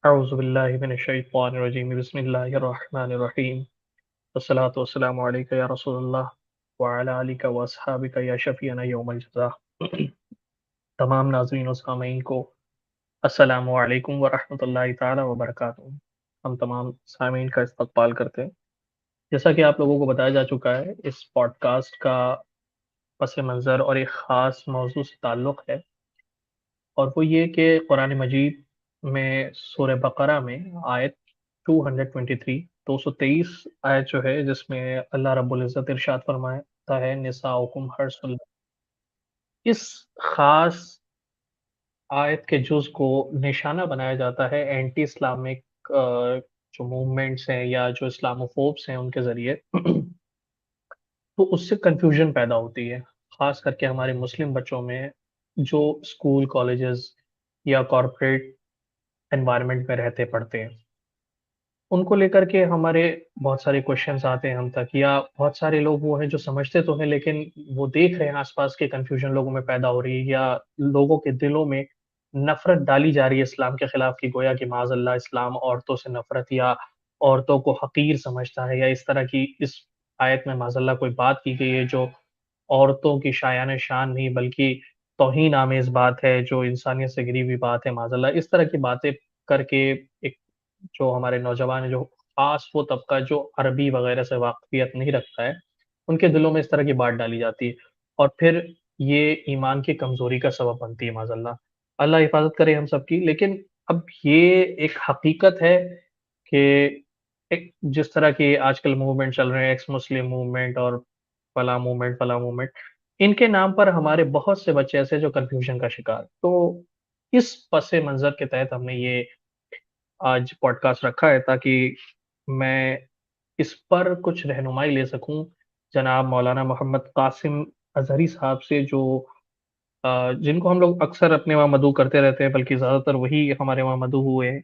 अऊज़ु बिल्लाहि मिनश्शैतानिर्रजीम बिस्मिल्लाहिर्रहमानिर्रहीम वस्सलातु वस्सलामु अलैका या रसूलल्लाह व अला आलिका व अस्हाबिका या शफ़ीअना यौमल जज़ा। तमाम नाज़रीन और सामीन को अस्सलामु अलैकुम व रहमतुल्लाहि तआला व बरकातुहू। हम तमाम सामीन का इस्तक़बाल करते हैं। जैसा कि आप लोगों को बताया जा चुका है, इस पॉडकास्ट का पस मंज़र और एक ख़ास मौज़ू से ताल्लुक़ है और वो ये कि कुरान मजीद में सूरह बक़रा में आयत 223 223 आयत जो है जिसमें अल्लाह रब्बुल इज़्ज़त इरशाद फरमाता है निसाउकुम हर्सुल। इस ख़ास आयत के जुज़ को निशाना बनाया जाता है एंटी इस्लामिक जो मूवमेंट्स हैं या जो इस्लामोफ़ोब्स हैं उनके ज़रिए। तो उससे कन्फ्यूज़न पैदा होती है, ख़ास करके हमारे मुस्लिम बच्चों में जो स्कूल, कॉलेजेस या कॉर्पोरेट एनवायरनमेंट में रहते पढ़ते हैं। उनको लेकर के हमारे बहुत सारे क्वेश्चन्स आते हैं हम तक या बहुत सारे लोग वो हैं जो समझते तो हैं लेकिन वो देख रहे हैं आस-पास के कन्फ्यूजन लोगों में पैदा हो रही है या लोगों के दिलों में नफ़रत डाली जा रही है इस्लाम के खिलाफ कि गोया कि माज़अल्लाह इस्लाम औरतों से नफ़रत या औरतों को हक़ीर समझता है या इस तरह की इस आयत में माज़अल्लाह कोई बात की गई है जो औरतों की शायान शान नहीं बल्कि तौहीन आमेज़ बात है, जो इंसानियत से गिरी हुई बात है माज़अल्लाह। इस तरह की बातें करके एक जो हमारे नौजवान हैं, जो ख़ास वो तबका जो अरबी वग़ैरह से वाक़फ़ियत नहीं रखता है, उनके दिलों में इस तरह की बात डाली जाती है और फिर ये ईमान की कमज़ोरी का सबब बनती है माज़अल्लाह। अल्लाह हिफ़ाज़त करे हम सबकी। लेकिन अब ये एक हकीकत है कि एक जिस तरह के आजकल मूवमेंट चल रहे हैं, एक्स मुस्लिम मूवमेंट और फलाँ मूवमेंट, इनके नाम पर हमारे बहुत से बच्चे ऐसे हैं जो कन्फ्यूज़न का शिकार। तो इस पस-ए-मंज़र के तहत हमने ये आज पॉडकास्ट रखा है ताकि मैं इस पर कुछ रहनुमाई ले सकूँ, जनाब मौलाना मोहम्मद कासिम अज़हरी साहब से जो जिनको हम लोग अक्सर अपने वहाँ मदऊ करते रहते हैं, बल्कि ज़्यादातर वही हमारे वहाँ मदऊ हुए हैं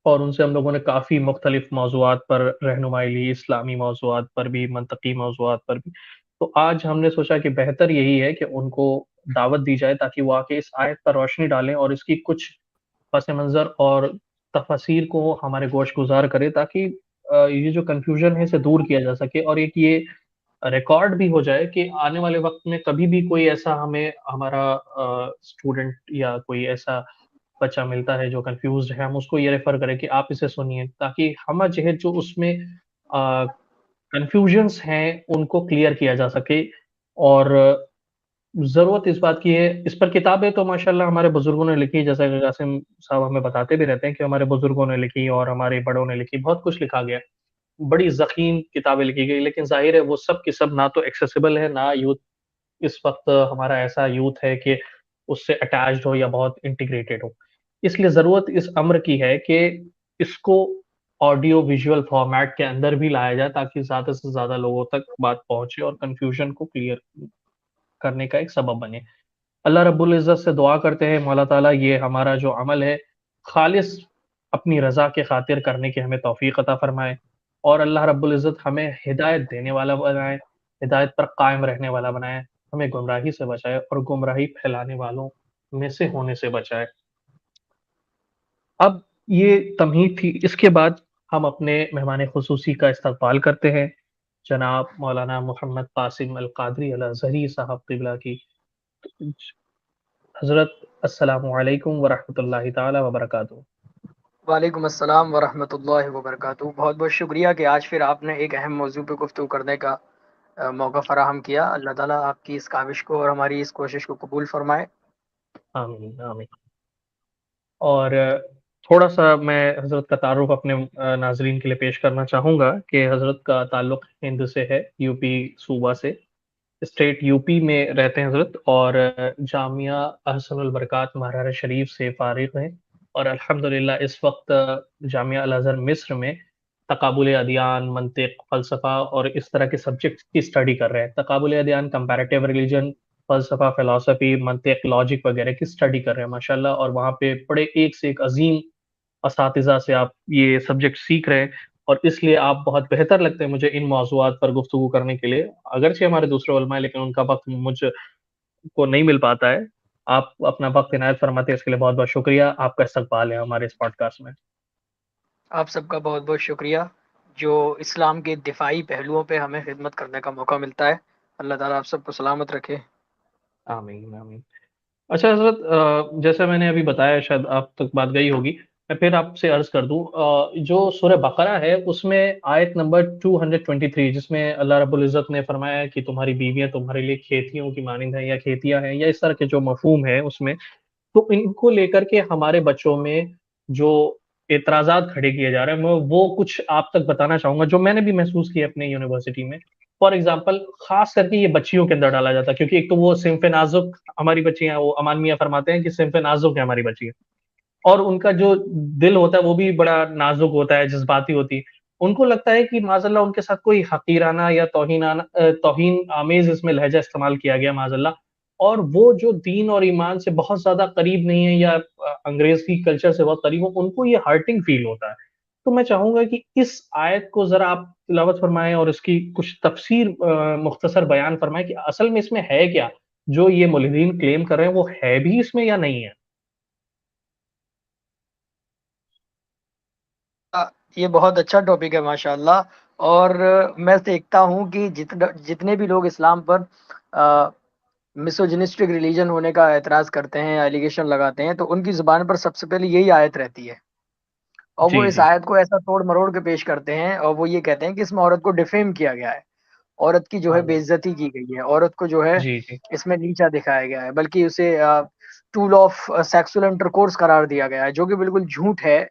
और उनसे हम लोगों ने काफ़ी मुख्तलिफ मौज़ूआत पर रहनुमाई ली, इस्लामी मौज़ूआत पर भी, मंतकी मौज़ूआत पर भी। तो आज हमने सोचा कि बेहतर यही है कि उनको दावत दी जाए ताकि वो आके इस आयत पर रोशनी डालें और इसकी कुछ पस-ए-मंज़र और तफ़ासीर को हमारे गोशगुज़ार करें ताकि ये जो कन्फ्यूज़न है इसे दूर किया जा सके और एक ये रिकॉर्ड भी हो जाए कि आने वाले वक़्त में कभी भी कोई ऐसा हमें हमारा स्टूडेंट या कोई ऐसा बच्चा मिलता है जो कन्फ्यूज़्ड है, हम उसको ये रेफ़र करें कि आप इसे सुनिए ताकि हम जो है जो उसमें कन्फ्यूज़न्स हैं उनको क्लियर किया जा सके और ज़रूरत इस बात की है इस पर किताबें तो माशाअल्लाह हमारे बुज़ुर्गों ने लिखी, जैसा कि कासिम साहब हमें बताते भी रहते हैं कि हमारे बुज़ुर्गों ने लिखी और हमारे बड़ों ने लिखी, बहुत कुछ लिखा गया। बड़ी ज़ख़ीम किताबें लिखी गई, लेकिन ज़ाहिर है वो सब की सब ना तो एक्सेसिबल है, ना यूथ इस वक़्त हमारा ऐसा यूथ है कि उससे अटैच्ड हो या बहुत इंटीग्रेटेड हो। इसलिए ज़रूरत इस अम्र की है कि इसको ऑडियो विज़ुअल फ़ॉर्मेट के अंदर भी लाया जाए ताकि ज़्यादा से ज़्यादा लोगों तक बात पहुँचे और कन्फ्यूज़न को क्लियर करने का एक सबब बने। अल्लाह रब्बुल इज़्ज़त से दुआ करते हैं मौला ताला ये हमारा जो अमल है, ख़ालिस अपनी रज़ा के ख़ातिर करने की हमें तौफ़ीक़ अता फ़रमाए और अल्लाह रब्बुल इज़्ज़त हमें हिदायत देने वाला बनाए, हिदायत पर कायम रहने वाला बनाए, हमें गुमराही से बचाए और गुमराही फैलाने वालों में से होने से बचाए। अब ये तमहीद थी, इसके बाद हम अपने मेहमान ख़ुसूसी का इस्तक़बाल करते हैं, जनाब मौलाना मोहम्मद कासिम अल क़ादरी अल अज़हरी साहब क़िबला की। हज़रत अस्सलामु अलैकुम व रहमतुल्लाहि तआला व बरकातुहू। वालेकुम अस्सलाम व रहमतुल्लाहि व बरकातुहू। बहुत-बहुत शुक्रिया कि आज फिर आपने एक अहम मौज़ू पे गुफ्तगू करने का मौका फ़राहम किया। अल्लाह ताला आपकी इस काविश को और हमारी इस कोशिश को कबूल फ़रमाए। आमीन, आमीन। और थोड़ा-सा मैं हज़रत का तारुफ़ अपने नाज़रीन के लिए पेश करना चाहूँगा कि हज़रत का ताल्लुक़ हिंद से है, यूपी सूबा से। स्टेट यूपी में रहते हैं हज़रत और जामिया अहसनुल बरक़ात महरार शरीफ से फ़ारिग़ हैं और अल्हम्दुलिल्लाह इस वक़्त जामिया अल-अज़हर मिस्र में तक़ाबुल अदयान, मंतिक़, फ़लसफ़ा और इस तरह के सब्जेक्ट्स की स्टडी कर रहे हैं। तक़ाबुल अदयान कंपैरेटिव रिलिजन, फ़लसफ़ा, फ़िलॉसफ़ी, मंतिक़, लॉजिक वग़ैरह की स्टडी कर रहे हैं माशाअल्लाह और वहाँ पे बड़े एक से एक अज़ीम असातिज़ा से आप ये सब्जेक्ट सीख रहे हैं और इसलिए आप बहुत बेहतर लगते हैं मुझे इन मौज़ूआत पर गुफ्तगू करने के लिए। अगरचे हमारे दूसरे उलमा हैं लेकिन उनका वक़्त मुझको नहीं मिल पाता है। आप अपना वक़्त इनायत फरमाते हैं, इसके लिए बहुत-बहुत शुक्रिया। आपका इस्तकबाल है हमारे इस पॉडकास्ट में। आप सबका बहुत-बहुत शुक्रिया, जो इस्लाम के दिफ़ाई पहलुओं पे हमें खिदमत करने का मौका मिलता है। अल्लाह ताला आप सबको सलामत रखे। आमीन, आमीन। अच्छा हज़रत, जैसे मैंने अभी बताया, शायद आप तक बात गई होगी, मैं फिर आपसे अर्ज़ कर दूँ, जो सूरह बक़रा है उसमें आयत नंबर 223, जिसमें अल्लाह रब्बुल इज़्ज़त ने फ़रमाया है कि तुम्हारी बीवियाँ तुम्हारे लिए खेतियों की मानिंद हैं या खेतियाँ हैं, या इस तरह के जो मफ़हूम है उसमें, तो इनको लेकर के हमारे बच्चों में जो एतराज़ात खड़े किए जा रहे हैं, मैं वो कुछ आप तक बताना चाहूँगा, जो मैंने भी महसूस किया अपनी यूनिवर्सिटी में। फॉर एग्ज़ाम्पल, ख़ास करके ये बच्चियों के अंदर डाला जाता है, क्योंकि एक तो वो सिन्फ़ नाज़ुक हमारी बच्चियाँ, वो अमान मियाँ फरमाते हैं कि सिन्फ़ नाज़ुक है हमारी बच्चियाँ। और उनका जो दिल होता है वो भी बड़ा नाज़ुक होता है, जज़्बाती होती है। उनको लगता है कि माज़अल्लाह उनके साथ कोई हक़ीराना या तौहीन आमेज़ इसमें लहज़ा इस्तेमाल किया गया माज़अल्लाह, और वो जो दीन और ईमान से बहुत ज़्यादा करीब नहीं है, या अंग्रेज़ी कल्चर से बहुत करीब हो, उनको ये हर्टिंग फ़ील होता है। तो मैं चाहूँगा कि इस आयत को ज़रा आप तिलावत फ़रमाएँ और इसकी कुछ तफ़सीर मुख़्तसर बयान फ़रमाएँ कि असल में इसमें है क्या? जो ये मुल्हिदीन क्लेम कर रहे हैं, वो है भी इसमें या नहीं है? ये बहुत अच्छा टॉपिक है माशाअल्लाह। और मैं देखता हूँ कि जितने भी लोग इस्लाम पर मिसोजिनिस्टिक रिलीजन होने का एतराज़ करते हैं या एलिगेशन लगाते हैं, तो उनकी ज़ुबान पर सबसे पहले यही आयत रहती है। और वो जी, इस जी। आयत को ऐसा तोड़-मरोड़ के पेश करते हैं और वो ये कहते हैं कि इसमें औरत को डिफ़ेम किया गया है। औरत की जो है हाँ जी। बेइज़्ज़ती की गई है, औरत को जो है जी, जी। इसमें नीचा दिखाया गया है, बल्कि उसे टूल ऑफ सेक्सुअल इंटरकोर्स करार दिया गया है, जो कि बिल्कुल झूठ है।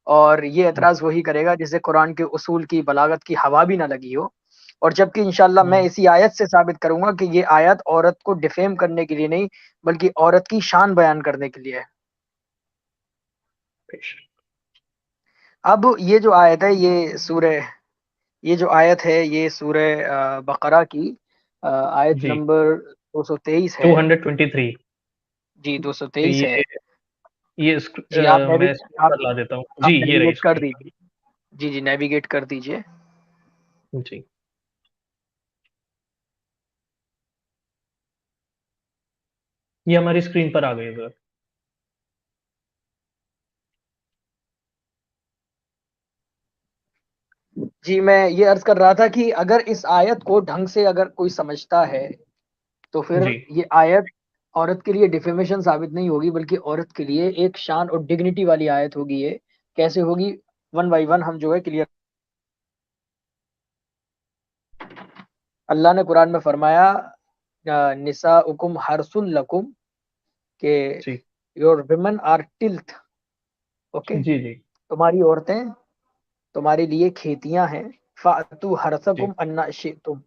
और ये हुँ, एतराज़ वही करेगा जिसे कुरान के उसूल की बलागत की हवा भी ना लगी हो। और जबकि इंशाअल्लाह मैं हुँ, इसी आयत से साबित करूँगा कि ये आयत औरत को डिफ़ेम करने के लिए नहीं, बल्कि औरत की शान बयान करने के लिए है। बेशक। अब ये जो आयत है, ये जो आयत है, ये सूरह बक़रा की आयत जी, नंबर 223 है। 223। जी, 223 है। ये जी, मैं स्क्रीन पर ला देता हूँ। जी, आप ये रही नेविगेट कर स्क्रीन पर। दीजिए। जी, जी, नेविगेट कर दीजिए। जी, ये हमारी स्क्रीन पर आ गई है सर। जी, मैं ये अर्ज़ कर रहा था कि अगर इस आयत को ढंग से अगर कोई समझता है, तो फिर जी, ये आयत औरत के लिए डिफेमेशन साबित नहीं होगी, बल्कि औरत के लिए एक शान और डिग्निटी वाली आयत होगी ये। कैसे होगी? वन बाय वन हम जो है क्लियर। अल्लाह ने कुरान में फरमाया निसाउकुम हर्सुल लकुम, के जी, your women are tilth. Okay? जी, जी, तुम्हारी औरतें तुम्हारे लिए खेतियाँ हैं। फ़अतू जी, हर्सकुम अन्ना शिअ्तुम।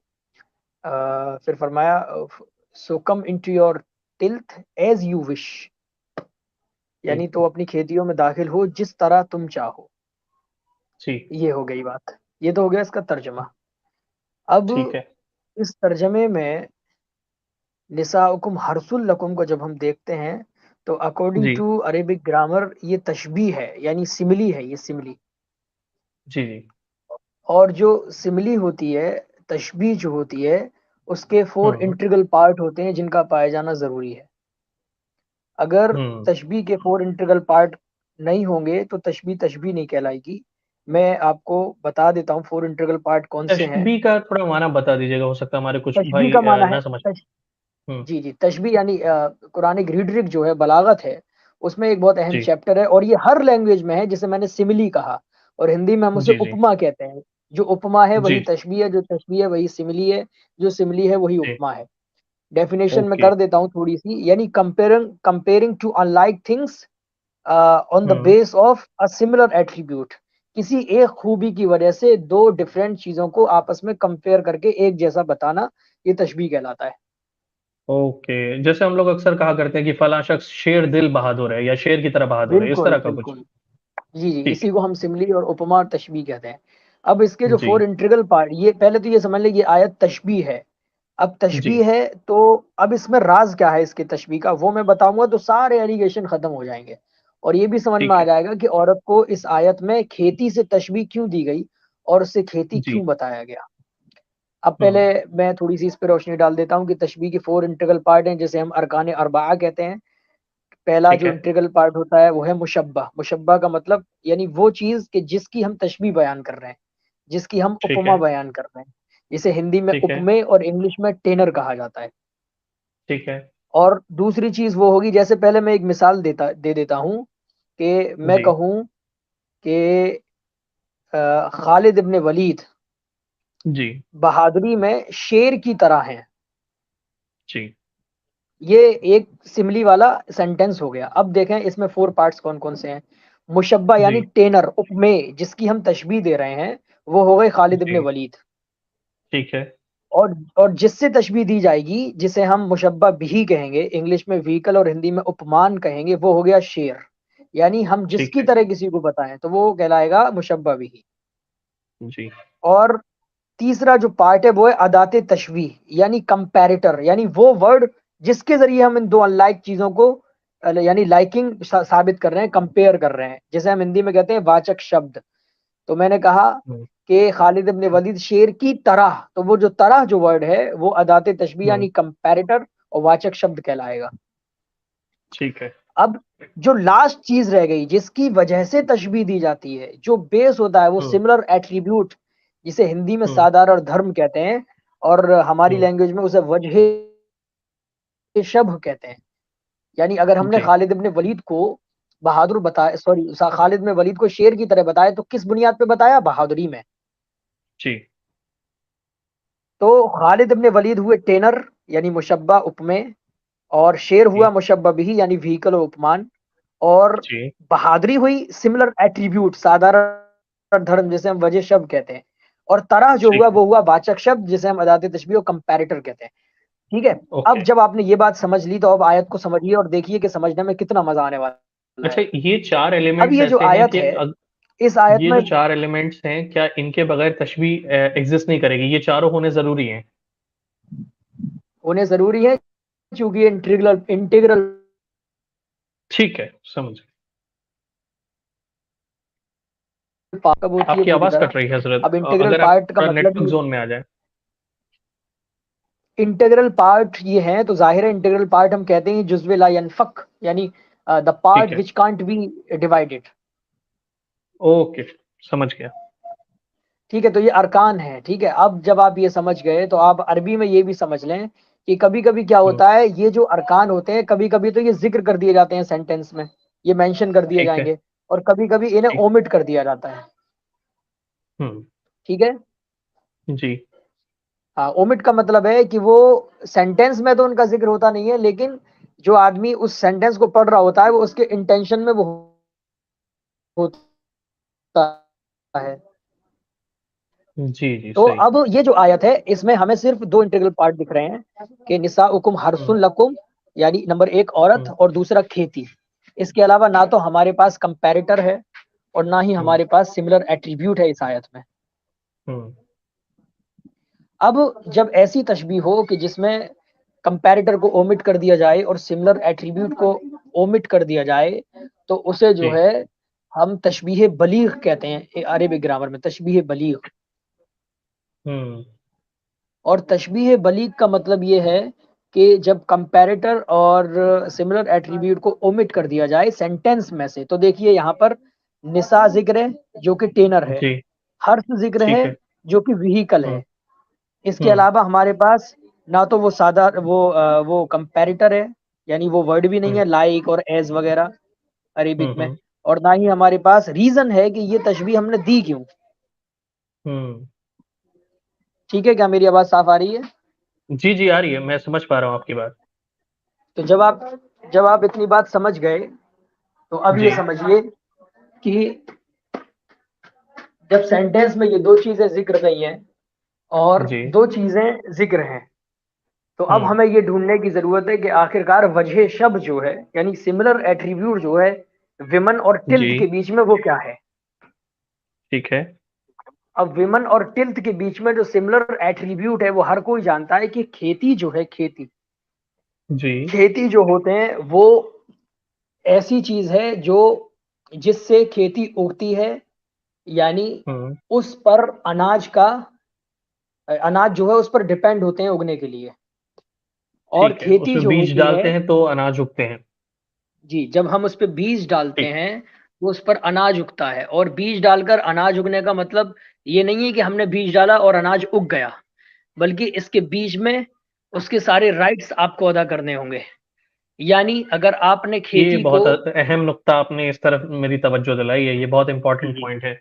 फिर फरमाया so come into your tilth as you wish. जी, यानी तो अपनी खेतियों में दाखिल हो जिस तरह तुम चाहो। जी, ये हो गई बात। ये तो हो गया इसका तर्जुमा। अब ठीक है। इस तर्जुमे में निसाउकुम हर्सुल लकुम को जब हम देखते हैं, तो अकॉर्डिंग जी, टू अरेबिक ग्रामर ये तशबीह है, यानी सिमिली है, ये सिमिली। जी, जी। और जो सिमिली होती है, तशबीह जो होती है, उसके 4 हुँ, इंटीग्रल पार्ट होते हैं जिनका पाया जाना ज़रूरी है। अगर हुँ। तशबीह के 4 इंटीग्रल पार्ट नहीं होंगे तो तशबीह तशबीह नहीं कहलाएगी। मैं आपको बता देता हूँ 4 इंटीग्रल पार्ट कौन से हैं। तशबीह का थोड़ा माना बता दीजिएगा, हो सकता है हमारे कुछ तशबीह भाई का माना है ना समझ पाएँ। हुँ, जी, जी, तशबीह यानी कुरानिक रीडरिक जो है, बलागत है, उसमें एक बहुत अहम जी, चैप्टर है और ये हर लैंग्वेज में है, जिसे मैंने सिमिली कहा। और हिंदी में हम उसे जी, जी, उपमा कहते हैं। जो उपमा है वही जी, तशबीह है, जो तशबीह है वही सिमिली है, जो सिमिली है वही जी, उपमा है। डेफिनेशन मैं ओके। कर देता हूँ थोड़ी-सी, यानी comparing to unlike things on the hmm, base of a similar attribute. किसी एक खूबी की वजह से 2 डिफरेंट चीज़ों को आपस में कंपेयर करके एक जैसा बताना, ये तशबीह कहलाता है। ओके। जैसे हम लोग अक्सर कहा करते हैं कि फलाँ शख्स शेर दिल बहादुर है या शेर की तरह बहादुर है, इस बिल्कुल, तरह का कुछ? बिल्कुल। जी, जी, ठीक इसी है। को हम सिमिली और उपमा और तशबीह कहते हैं। अब इसके जो जी, 4 इंटीग्रल पार्ट, ये पहले तो ये समझ लें, ये आयत तशबीह है। अब जी, तशबीह है तो अब इसमें राज़ क्या है इसकी तशबीह का, वो मैं बताऊँगा तो सारे एलिगेशन खत्म हो जाएँगे। और ये भी समझ में ठीक आ है। जाएगा कि औरत को इस आयत में खेती से तशबीह क्यों दी गई और उसे खेती जी। क्यों बताया गया। अब पहले हुँ, मैं थोड़ी-सी इस पे रोशनी डाल देता हूँ कि तशबीह के 4 इंटीग्रल पार्ट हैं, जिसे हम अरकान अर्बआ कहते हैं। पहला ठीक जो है। इंटीग्रल पार्ट होता है वो है मुशब्बा। मुशब्बा का मतलब यानी वो चीज कि जिसकी हम तशबीह बयान कर रहे हैं, जिसकी हम ठीक उपमा है। बयान कर रहे हैं, जिसे हिंदी में ठीक है। उपमेय और इंग्लिश में टेनर कहा जाता है। ठीक है। और दूसरी चीज वो होगी, जैसे पहले मैं एक मिसाल दे देता हूँ कि मैं जी। कहूँ कि खालिद इब्न वलीद जी। बहादुरी में शेर की तरह हैं। जी। ये एक सिमली वाला सेंटेंस हो गया। अब देखें इसमें फोर पार्ट्स कौन कौन से हैं। मुशब्बा जी। यानी टेनर, उपमेय, जिसकी हम तशबीह दे रहे हैं, वो हो गए खालिद इब्न जी। वलीद। ठीक है। और जिससे तशबीह दी जाएगी, जिसे हम मुशब्बा बिही कहेंगे, इंग्लिश में व्हीकल और हिंदी में उपमान कहेंगे, वो हो गया शेर। यानी हम ठीक जिसकी है। तरह किसी को बताएं तो वो कहलाएगा मुशब्बा बिही। जी। और तीसरा जो पार्ट है वो है अदाते तशबीह यानी कंपैरेटर, यानी वो वर्ड जिसके जरिए हम इन दो अनलाइक चीजों को यानी लाइकिंग साबित कर रहे हैं, कंपेयर कर रहे हैं, जिसे हम हिंदी में कहते हैं वाचक शब्द। तो मैंने कहा हम्म। कि खालिद इब्न वलीद शेर की तरह, तो वो जो तरह जो वर्ड है वो अदाते तशबीह हम्म। यानी कंपैरेटर और वाचक शब्द कहलाएगा। ठीक है। अब जो लास्ट चीज रह गई जिसकी वजह से तशबीह दी जाती है, जो बेस होता है, वो हम्म। सिमिलर एट्रीब्यूट, जिसे हिंदी में हम्म। सादार और धर्म कहते हैं, और हमारी हम्म। लैंग्वेज में उसे वजह शब्ह कहते हैं। यानी अगर हमने जी। खालिद इब्न वलीद को बहादुर बताया, सॉरी, खालिद इब्न वलीद को शेर की तरह बताया, तो किस बुनियाद पे बताया? बहादुरी में। जी। तो खालिद इब्न वलीद हुए टेनर यानी मुशब्बा उपमेय, और शेर हुआ जी। मुशब्बा बिही यानी व्हीकल और उपमान, और जी। बहादुरी हुई सिमिलर एट्रीब्यूट साधारण धर्म, जिसे हम वजह शब्द कहते हैं, और तरह जो हुआ ठीक है। वो हुआ वाचक शब्द, जिसे हम अदाते तशबीह और कंपैरेटर कहते हैं। ठीक है। अब ओके। जब आपने ये बात समझ ली तो अब आयत को समझिए और देखिए कि समझने में कितना मजा आने वाला अच्छा, है। ये चार अब एलिमेंट्स ये जो ऐसे हैं आयत कि है, इस आयत ये में जो चार एलिमेंट्स हैं, क्या इनके बगैर तशबीह एग्जिस्ट नहीं करेगी? ये चारों होने जरूरी हैं? होने जरूरी है, क्योंकि ये इंटीग्रल इंटीग्रल ठीक है, समझ गए। पार्ट कब होती है आपकी पूरी आवाज तरह। कट रही है हजरत, अब इंटीग्रल अगर आप पार्ट का थोड़ा मतलब नेटवर्क ये, जोन में आ जाए। इंटीग्रल पार्ट ये है तो जाहिर है इंटीग्रल पार्ट हम कहते हैं जुज़्व ला यनफक, यानी द ठीक पार्ट है। Which can't be divided. Okay, समझ गया। ठीक है, तो ये अरकान है। ठीक है, अब जब आप ये समझ गए तो आप अरबी में ये भी समझ लें कि कभी कभी क्या हम्म। होता है, ये जो अरकान होते हैं कभी कभी तो ये जिक्र कर दिए जाते हैं सेंटेंस में, ये मेंशन कर दिए ठीक है। जाएंगे, और कभी कभी इन्हें ठीक। ओमिट कर दिया जाता है। हम्म। ठीक है। जी। हाँ, ओमिट का मतलब है कि वो सेंटेंस में तो उनका जिक्र होता नहीं है, लेकिन जो आदमी उस सेंटेंस को पढ़ रहा होता है वो उसके इंटेंशन में वो होता है। जी। जी, तो सही। अब ये जो आयत है इसमें हमें सिर्फ दो इंटीग्रल पार्ट दिख रहे हैं कि निसा उकुम हम्म। हरसुन लकुम, यानी नंबर एक औरत हम्म। और दूसरा खेती। इसके अलावा ना तो हमारे पास कंपैरेटर है और ना ही हम्म। हमारे पास सिमिलर एट्रीब्यूट है इस आयत में। हम्म। अब जब ऐसी तशबीह हो कि जिसमें कंपैरेटर को ओमिट कर दिया जाए और सिमिलर एट्रीब्यूट को ओमिट कर दिया जाए, तो उसे जो जी। है हम तशबीह बलीग कहते हैं अरबी ग्रामर में, तशबीह बलीग। हम्म। और तशबीह बलीग का मतलब ये है कि जब कंपैरेटर और सिमिलर एट्रीब्यूट को ओमिट कर दिया जाए सेंटेंस में से, तो देखिए यहाँ पर निसा जिक्र है जो कि टेनर है, जी। हर्ष जिक्र है ठीक है। जो कि व्हीकल हम्म। है। इसके हम्म। अलावा हमारे पास ना तो वो सादा वो कंपैरेटर है, यानी वो वर्ड भी नहीं हम्म। है लाइक और एज वगैरह अरेबिक में, हम्म। और ना ही हमारे पास रीजन है कि ये तशबीह हमने दी क्यों। हम्म। ठीक है, क्या मेरी आवाज साफ आ रही है? जी। जी, आ रही है, मैं समझ पा रहा हूँ आपकी बात। तो जब आप इतनी बात समझ गए तो अब ये जी। समझिए कि जब सेंटेंस में ये दो चीजें जिक्र गई हैं और जी। दो चीजें जिक्र हैं, तो अब हम्म। हमें ये ढूंढने की जरूरत है कि आखिरकार वजह शब्द जो है यानी सिमिलर एट्रीब्यूट जो है विमन और जी। टिल्थ के बीच में, वो क्या है। ठीक है। अब विमन और टिल्थ के बीच में जो सिमिलर एट्रीब्यूट है वो हर कोई जानता है कि खेती जो है, खेती जी। खेती जो होते हैं वो ऐसी चीज है जो जिससे खेती उगती है, यानी हम्म। उस पर अनाज जो है उस पर डिपेंड होते हैं उगने के लिए। और ठीक है, खेती उसमें जो बीज होती है, डालते हैं तो अनाज उगते हैं। जी, जब हम उस पे बीज डालते ठीक। हैं, तो उस पर अनाज उगता है, और बीज डालकर अनाज उगने का मतलब ये नहीं है कि हमने बीज डाला और अनाज उग गया, बल्कि इसके बीच में उसके सारे राइट्स आपको अदा करने होंगे। यानी अगर आपने ये खेती को, बहुत अहम नुक्ता आपने इस तरफ मेरी तवज्जो दिलाई है, ये बहुत इंपॉर्टेंट जी, पॉइंट है।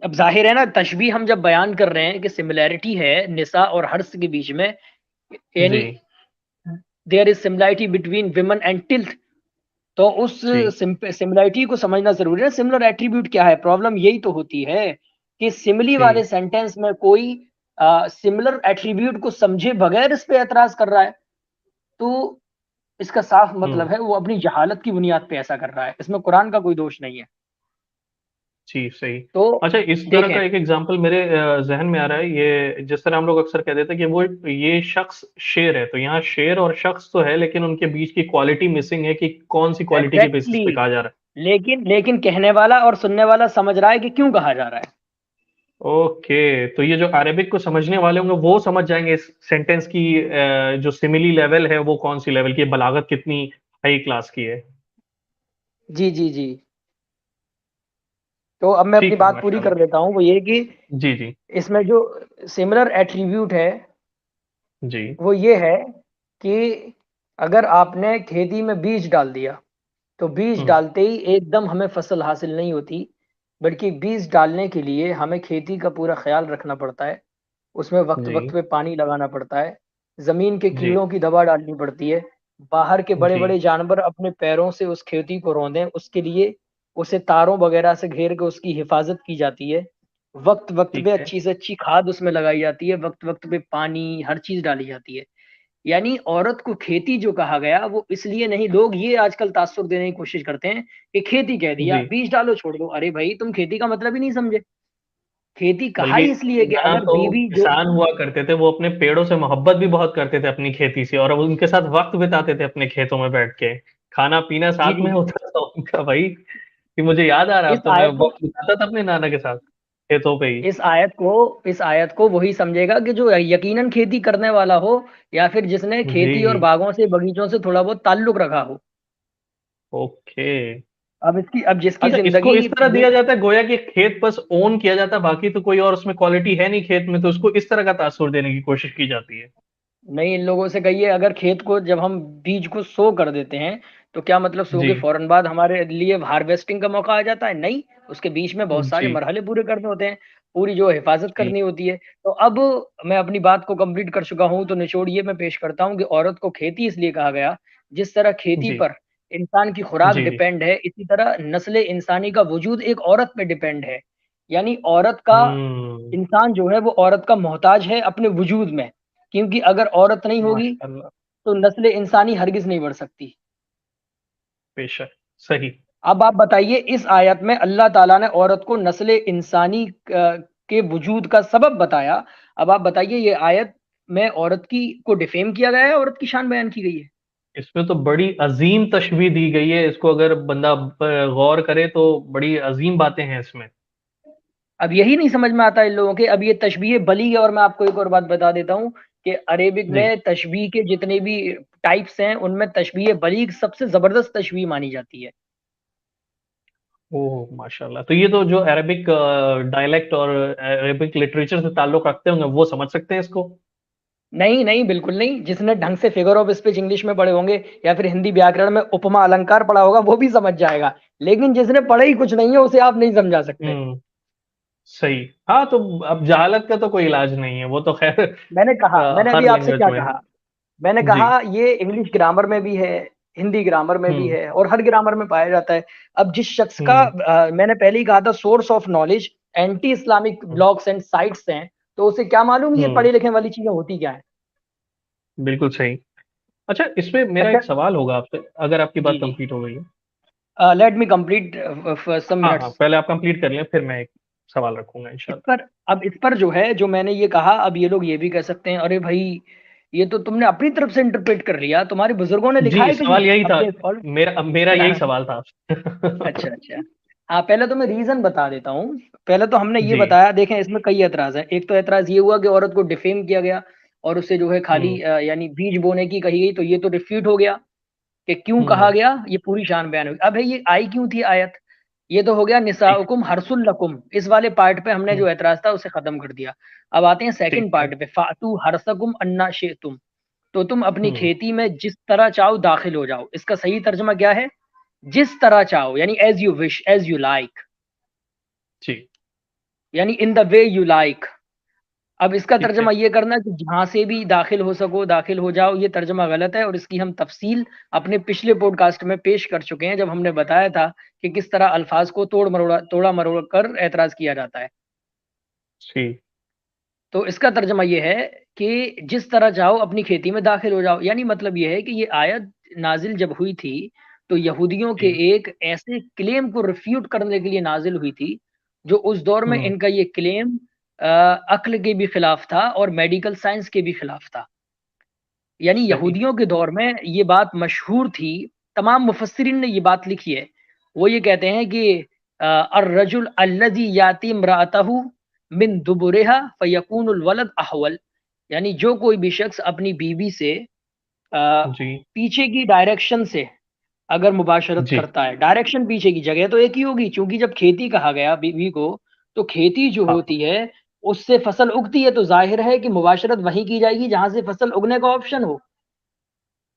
अब ज़ाहिर है ना, तशबीह हम जब बयान कर रहे हैं कि सिमिलैरिटी है निसा और हर्ष के बीच में, जी। यानी there is similarity between women and tilth, तो उस जी। सिमिलैरिटी को समझना ज़रूरी है। सिमिलर एट्रीब्यूट क्या है? प्रॉब्लम यही तो होती है कि सिमिली वाले जी। सेंटेंस में कोई सिमिलर एट्रीब्यूट को समझे बगैर इस पे ऐतराज़ कर रहा है, तो इसका साफ हम्म। मतलब है वो अपनी जहालत की बुनियाद पे ऐसा कर रहा है। इसमें कुरान का कोई दोष नहीं है। जी, सही। तो अच्छा, इस तरह देखें, का एक एग्जांपल मेरे ज़हन में आ रहा है, ये जिस तरह हम लोग अक्सर कह देते हैं कि वो ये शख्स शेर है, तो यहाँ शेर और शख्स तो है, लेकिन उनके बीच की क्वालिटी मिसिंग है कि कौन-सी क्वालिटी के बेसिस एग्ज़ैक्टली, पे कहा जा रहा लेकिन कहने वाला और सुनने वाला समझ रहा है कि क्यों कहा जा रहा है। है। ओके, तो ये जो अरेबिक को समझने वाले होंगे, वो समझ जाएँगे इस सेंटेंस की जो सिमिली लेवल है, वो कौन-सी लेवल की है, बलागत कितनी हाई क्लास की है। जी, जी, जी। तो अब मैं अपनी ठीक है, बात पूरी कर माशाल्लाह। देता हूँ, वो ये कि जी, जी। इसमें जो सिमिलर एट्रीब्यूट है, जी। वो ये है कि अगर आपने खेती में बीज डाल दिया, तो बीज हुँ। डालते ही एकदम हमें फसल हासिल नहीं होती, बल्कि बीज डालने के लिए हमें खेती का पूरा ख्याल रखना पड़ता है। उसमें वक्त-वक्त जी। पे पानी लगाना पड़ता है, ज़मीन के जी। कीड़ों की दवा डालनी पड़ती है, बाहर के जी। बड़े-बड़े जानवर अपने पैरों से उस खेती को रौंदें, उसके लिए उसे तारों वगैरह से घेर के उसकी हिफाज़त की जाती है। वक्त-वक्त पे ठीक है। अच्छी से अच्छी खाद उसमें लगाई जाती है, वक्त-वक्त पे पानी, हर चीज़ डाली जाती है। यानी औरत को खेती जो कहा गया वो इसलिए नहीं, लोग ये आजकल तासुर देने की कोशिश करते हैं कि खेती कह दिया, जी। बीज डालो छोड़ दो। अरे भाई, तुम खेती का मतलब ही नहीं समझे। खेती कहा बल्कि ही इसलिए कि यहाँ अगर तो बीवी जो, किसान हुआ करते थे, वो अपने पेड़ों से मोहब्बत भी बहुत करते थे अपनी खेती से, और अब उनके साथ वक़्त बिताते थे अपने खेतों में बैठ के। खाना-पीना जी, साथ में जी, होता था उनका भाई, कि मुझे याद आ रहा है इस अब तो, मैं आयत को वक़्त बिताता था अपने नाना के साथ, खेतों पे ही। इस आयत को इस आयत को वही समझेगा कि जो यकीनन खेती करने वाला हो, या फिर जिसने खेती और जी। बागों से, बगीचों से थोड़ा बहुत ताल्लुक रखा हो। ओके। अब जिसकी अच्छा, इसको ज़िंदगी इस तरह में, दिया जाता है गोया कि खेत बस ओन किया जाता है, बाकी तो कोई और उसमें क्वालिटी है नहीं खेत में, तो उसको इस तरह का तासुर देने की कोशिश की जाती है। नहीं, इन लोगों से कहिए, अगर खेत को जब हम बीज को सो कर देते हैं, तो क्या मतलब सो जी। के फौरन बाद हमारे लिए हार्वेस्टिंग का मौका आ जाता है? नहीं, उसके बीच में बहुत सारे जी। मरहले पूरे करने होते हैं, पूरी जो हिफाज़त जी। करनी होती है। तो अब मैं अपनी बात को कंप्लीट कर चुका हूँ, तो निचोड़ ये मैं पेश करता हूँ कि औरत को खेती इसलिए कहा गया, जिस तरह खेती जी। पर इंसान की खुराक जी। जी। डिपेंड है, इसी तरह नस्ल इंसानी का वजूद एक औरत पे डिपेंड है। यानी औरत का, हुँ। इंसान जो है वो औरत का मोहताज है अपने वजूद में, क्योंकि अगर औरत नहीं होगी माशाअल्लाह। तो नस्ल इंसानी हरगिज़ नहीं बढ़ सकती। बेशक, सही। अब आप बताइए, इस आयत में अल्लाह ताला ने औरत को नस्ल इंसानी के वजूद का सबब बताया। अब आप बताइए, ये आयत में औरत की को डिफेम किया गया है, औरत की शान बयान की गई है? इसमें तो बड़ी अज़ीम तशबीह दी गई है, इसको अगर बंदा गौर करे तो बड़ी अज़ीम बातें हैं इसमें। अब यही नहीं समझ में आता इन लोगों के। अब ये तशबीह बली है, और मैं आपको एक और बात बता देता हूँ कि अरेबिक जी। में तशबीह के जितने भी टाइप्स हैं, उनमें तशबीह बलीग सबसे ज़बरदस्त तशबीह मानी जाती है। ओह! माशाअल्लाह। तो ये तो जो अरेबिक डायलेक्ट और अरेबिक लिटरेचर से ताल्लुक़ रखते होंगे, वो समझ सकते हैं इसको? नहीं, नहीं, बिल्कुल नहीं। जिसने ढंग से फिगर ऑफ स्पीच इंग्लिश में पढ़े होंगे, या फिर हिंदी व्याकरण में उपमा अलंकार पढ़ा होगा, वो भी समझ जाएगा। लेकिन जिसने पढ़ा ही कुछ नहीं है, उसे आप नहीं समझा सकते। हुँ। सही। हाँ, तो अब जहालत का तो कोई इलाज नहीं है, वो तो ख़ैर मैंने अभी हर आपसे लैंग्वेज क्या में है। कहा? मैंने जी। कहा ये इंग्लिश ग्रामर में भी है, हिंदी ग्रामर में भी हुँ। है, और हर ग्रामर में पाया जाता है। अब जिस शख्स का हुँ। मैंने पहले ही कहा था source of knowledge anti Islamic hmm. Blogs and sites हैं, तो उसे क्या मालूम ये हुँ। पढ़े लिखे वाली चीज़ें होती क्या हैं? बिल्कुल सही। अच्छा, इसमें मेरा अच्छा, एक सवाल होगा आपसे, अगर आपकी जी, बात जी। कंप्लीट हो गई है। Let me complete for some हाँ, हाँ, मिनट्स। पहले आप कंप्लीट कर लें, फिर मैं एक सवाल रखूँगा इस इंशाल्लाह। पर अब इस पर जो है, जो मैंने ये कहा, अब ये लोग ये भी कह सकते हैं, अरे भाई, ये तो तुमने अपनी तरफ से इंटरप्रेट कर लिया, तुम्हारे बुजुर्गों ने लिखा जी, है कहीं सवाल यही था। अपने स्कॉलर? मेरा यही सवाल था अच्छा, आपसे। अच्छा। हाँ, पहले तो मैं रीज़न बता देता हूँ। पहले तो हमने ये जी। बताया, देखें इसमें कई ऐतराज़ हैं। एक तो ऐतराज़ ये हुआ कि औरत को डिफ़ेम किया गया और उसे जो है खाली हुँ। यानी बीज बोने की कही गई, तो ये तो रिफ्यूट हो गया। कि क्यों कहा गया, ये पूरी शान बयान हुई। अब है ये आई क्यों थी आयत, ये तो हो गया ठीक। निसाउकुम हरसुल लकुम, इस वाले पार्ट पे हमने जो एतराज था उसे खत्म कर दिया। अब आते हैं ठीक सेकंड है। पार्ट पे, फातू हरसकुम अन्ना शिअतुम, तो तुम अपनी हम्म। खेती में जिस तरह चाहो दाखिल हो जाओ। इसका सही तर्जमा क्या है, जिस तरह चाहो, यानी as you wish, as you like, जी। यानी in the way you like. अब इसका ठीक तर्जमा है। ये करना कि जहां से भी दाखिल हो सको दाखिल हो जाओ, ये तर्जमा गलत है, और इसकी हम तफसील अपने पिछले पॉडकास्ट में पेश कर चुके हैं, जब हमने बताया था कि किस तरह अल्फाज को तोड़ा मरोड़ कर एतराज किया जाता है। जी। तो इसका तर्जमा ये है कि जिस तरह चाहो अपनी खेती में दाखिल हो जाओ, यानी मतलब ये है कि ये आयत नाजिल जब हुई थी तो यहूदियों के जी। एक ऐसे क्लेम को रिफ्यूट करने के लिए नाजिल हुई थी, जो उस दौर में हम्म। इनका ये क्लेम अक्ल के भी खिलाफ था और मेडिकल साइंस के भी खिलाफ था। यानी सही। यहूदियों के दौर में ये बात मशहूर थी, तमाम मुफस्सिरीन ने ये बात लिखी है। वो ये कहते हैं कि अर्रजुल अल्लज़ी याती इम्राअतहु मिन दुबुरिहा फयकूनुल वलद अहवल, यानी जो कोई भी शख्स अपनी बीवी से जी। पीछे की डायरेक्शन से अगर मुबाशरत जी। करता है, डायरेक्शन पीछे की जगह तो एक ही होगी, क्योंकि जब खेती कहा गया बीवी को, तो खेती जो हाँ। होती है उससे फसल उगती है, तो जाहिर है कि मुबाशरत वहीं की जाएगी जहां से फसल उगने का ऑप्शन हो।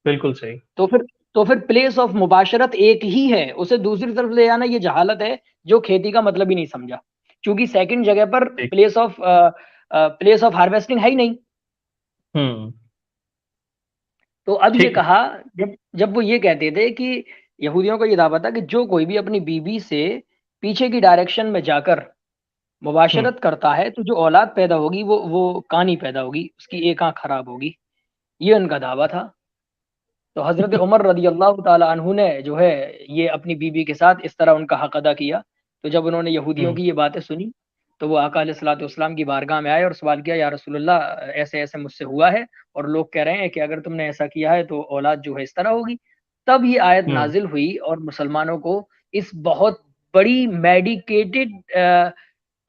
बिल्कुल सही। तो फिर तो फिर प्लेस ऑफ मुबाशरत एक ही है, उसे दूसरी तरफ ले जाना ये जहालत है, जो खेती का मतलब ही नहीं समझा, क्योंकि सेकंड जगह पर ठीक। प्लेस ऑफ हार्वेस्टिंग है ही नहीं। हम्म। तो अब ये ठीक है। कहा, जब जब वो ये कहते थे कि यहूदियों का ये दावा था कि जो कोई भी अपनी बीवी से पीछे की डायरेक्शन में जाकर हम्म। मुबाशरत करता है, तो जो औलाद पैदा होगी वो कानी पैदा होगी, उसकी एक आंख खराब होगी, ये उनका दावा था। तो हजरत उमर रदी अल्लाह ताला अन्हु ने जो है ये अपनी बीबी के साथ इस तरह उनका हक अदा किया। तो जब उन्होंने यहूदियों हम्म। की ये बातें सुनी, तो वो आका अलैहिस्सलाम की बारगाह में आए और सवाल किया, या रसूलुल्लाह ऐसे ऐसे मुझसे हुआ है, और लोग कह रहे हैं कि अगर तुमने ऐसा किया है तो औलाद जो है इस तरह होगी। तब ये आयत हम्म। नाजिल हुई और मुसलमानों को इस बहुत बड़ी मेडिकेटेड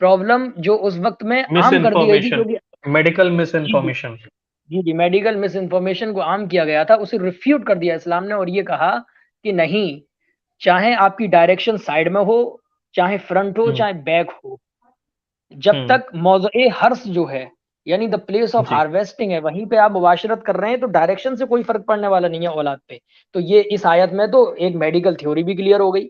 प्रॉब्लम जो उस वक्त में मिस आम कर दी गई थी, इन्फॉर्मेशन, क्योंकि मेडिकल मिस जी जी इन्फॉर्मेशन। जी जी मेडिकल मिस इन्फॉर्मेशन को आम किया गया था, उसे रिफ्यूट कर दिया इस्लाम ने, और ये कहा कि नहीं, चाहे आपकी डायरेक्शन साइड में हो, चाहे फ्रंट हो, हम्म। चाहे बैक हो, जब हम्म। तक मौज़े हर्स जो है, यानी द प्लेस ऑफ जी। हार्वेस्टिंग है, वहीं पे आप मुबाशरत कर रहे हैं, तो डायरेक्शन से कोई फर्क पड़ने वाला नहीं है औलाद पे। तो ये इस आयत में तो एक मेडिकल थ्योरी भी क्लियर हो गई,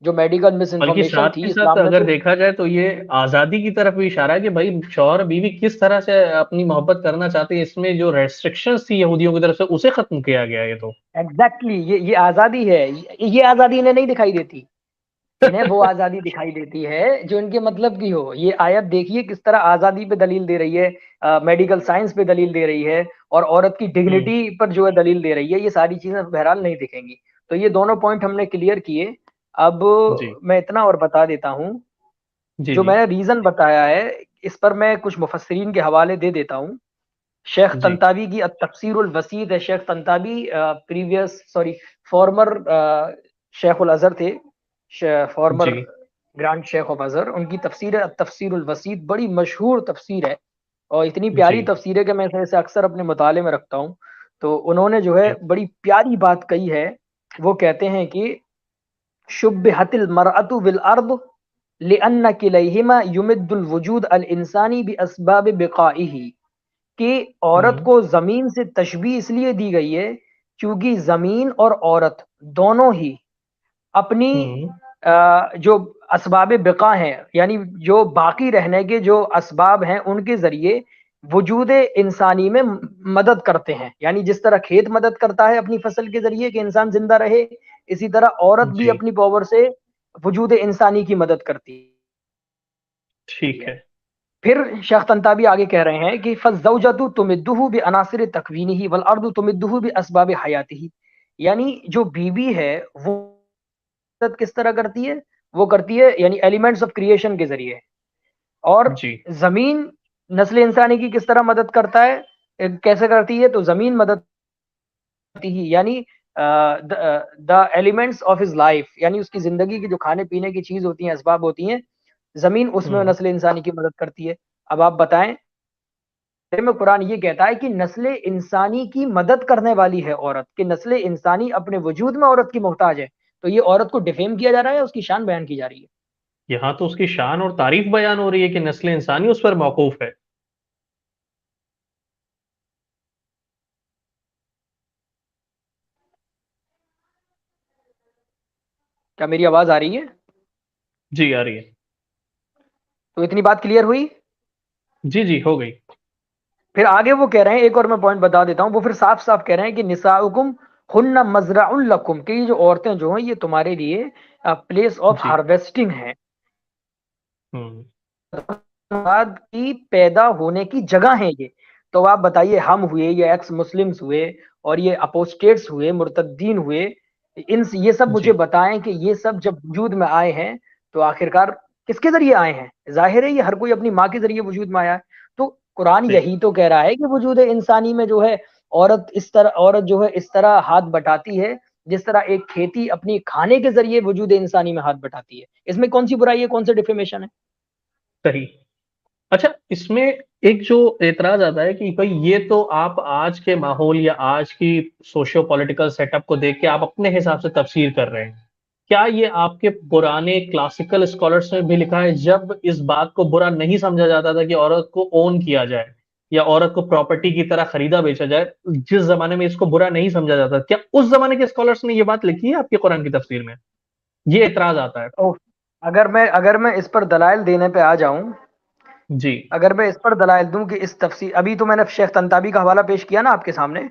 जो मेडिकल मिस बल्कि इन्फॉर्मेशन साथ थी ही साथ इस्लाम ने अगर तो। देखा जाए तो ये आजादी की तरफ भी इशारा है कि भाई शौहर बीवी किस तरह से अपनी मोहब्बत करना चाहते हैं, इसमें जो रेस्ट्रिक्शंस थी यहूदियों की तरफ से उसे खत्म किया गया ये तो। एग्जैक्टली ये आजादी है, ये आजादी इन्हें नहीं दिखाई देती, इन्हें वो आजादी दिखाई देती है जो इनके मतलब की हो। ये आयत देखिए किस तरह आजादी पे दलील दे रही है, मेडिकल साइंस पे दलील दे रही है, और औरत की हम्म। डिग्निटी पर जो है दलील दे रही है। ये सारी चीजें बहरहाल नहीं दिखेंगी। तो ये दोनों पॉइंट हमने क्लियर किए। अब जी। मैं इतना और बता देता हूँ, जी। जो जी। मैंने रीजन बताया है इस पर मैं कुछ मुफस्सिरीन के हवाले दे देता हूँ। शेख जी। तंतावी की तफसीरुल वसीत है। शेख तंतावी प्रीवियस सॉरी फॉर्मर शेख उल अजहर थे, फॉर्मर जी। Grand sheikh of Azhar. उनकी तफसीर है तफसीरुल वसीत, बड़ी मशहूर तफसीर है, और इतनी जी। प्यारी तफसीर है कि मैं इसे अक्सर अपने मुताले में रखता हूँ। तो उन्होंने जो है जी। बड़ी प्यारी बात कही है। वो कहते हैं कि शुब्बिहतिल मरअतु बिल अर्द लिअन्न किलैहिमा युमिद्दुल वजूद अल इंसानी बि अस्बाब बिकाइही, कि औरत हम्म। को जमीन से तशबीह इसलिए दी गई है क्योंकि जमीन और औरत दोनों ही अपनी हम्म। जो असबाब बिका हैं, यानी जो बाकी रहने के जो असबाब हैं, उनके जरिए वजूद इंसानी में मदद करते हैं। यानी जिस तरह खेत मदद करता है अपनी फसल के जरिए कि इंसान जिंदा रहे, इसी तरह औरत भी जी। अपनी पावर से वजूद इंसानी की मदद करती ठीक है। है। फिर शेख तंताबी आगे कह रहे हैं कि फज़ौजतु तुमिद्दुहु बि अनासिर तकवीनिही वल अर्दु तुमिद्दुहु बि असबाब हयातिही, यानी जो बीवी है वो मदद किस तरह करती है, वो करती है यानी एलिमेंट्स ऑफ क्रिएशन के जरिए। और जी। जमीन नस्ल इंसानी की किस तरह मदद करता है, कैसे करती है, तो जमीन मदद करती ही, यानी the elements of his life, यानी उसकी जिंदगी की जो खाने पीने की चीज होती हैं, असबाब होती हैं, जमीन उसमें हम्म। नस्ल इंसानी की मदद करती है। अब आप बताएं में कुरान ये कहता है कि नस्ले इंसानी की मदद करने वाली है औरत, कि नस्ले इंसानी अपने वजूद में औरत की मोहताज है। तो ये औरत को डिफेम किया जा रहा है या उसकी शान बयान की जा रही है? यहाँ तो उसकी शान और तारीफ बयान हो रही है कि नस्ल इंसानी उस पर मौकूफ है। क्या मेरी आवाज आ रही है? जी आ रही है। तो इतनी बात क्लियर हुई। जी जी हो गई। फिर आगे वो कह रहे हैं, एक और मैं पॉइंट बता देता हूं, वो फिर साफ साफ कह रहे हैं कि निसाउकुम हुन्ना मजराउन लकुम, कि ये जो औरतें जो हैं ये तुम्हारे लिए प्लेस ऑफ जी। हार्वेस्टिंग है, हम्म। बाद की पैदा होने की जगह है ये। तो आप बताइए, हम हुए, ये एक्स मुस्लिम्स हुए, और ये अपोस्टेट्स हुए, मुर्तद्दीन हुए, इन ये सब मुझे जी बताएं कि ये सब जब वजूद में आए हैं तो आखिरकार किसके जरिए आए हैं? जाहिर है ये हर कोई अपनी माँ के जरिए वजूद में आया है। तो कुरान जी यही तो कह रहा है कि वजूद इंसानी में जो है औरत इस तरह, औरत जो है इस तरह हाथ बटाती है जिस तरह एक खेती अपनी खाने के जरिए वजूद इंसानी में हाथ बटाती है। इसमें कौन सी बुराई है, कौन सा डिफेमेशन है? सही। अच्छा, इसमें एक जो एतराज आता है कि भाई ये तो आप आज के माहौल या आज की सोशियो पॉलिटिकल सेटअप को देख के आप अपने हिसाब से तफसीर कर रहे हैं। क्या ये आपके पुराने क्लासिकल स्कॉलर्स में भी लिखा है जब इस बात को बुरा नहीं समझा जाता था कि औरत को ओन किया जाए या औरत को प्रॉपर्टी की तरह खरीदा बेचा जाए, जिस जमाने में इसको बुरा नहीं समझा जाता, क्या उस जमाने के स्कॉलर्स ने ये बात लिखी है आपके कुरान की तफसीर में? ये एतराज आता है। ओह, अगर मैं इस पर दलाइल देने पे आ जाऊं, जी अगर मैं इस पर दलाइल दूं कि इस तफसीर, अभी तो मैंने शेख तंताबी का हवाला पेश किया ना आपके सामने,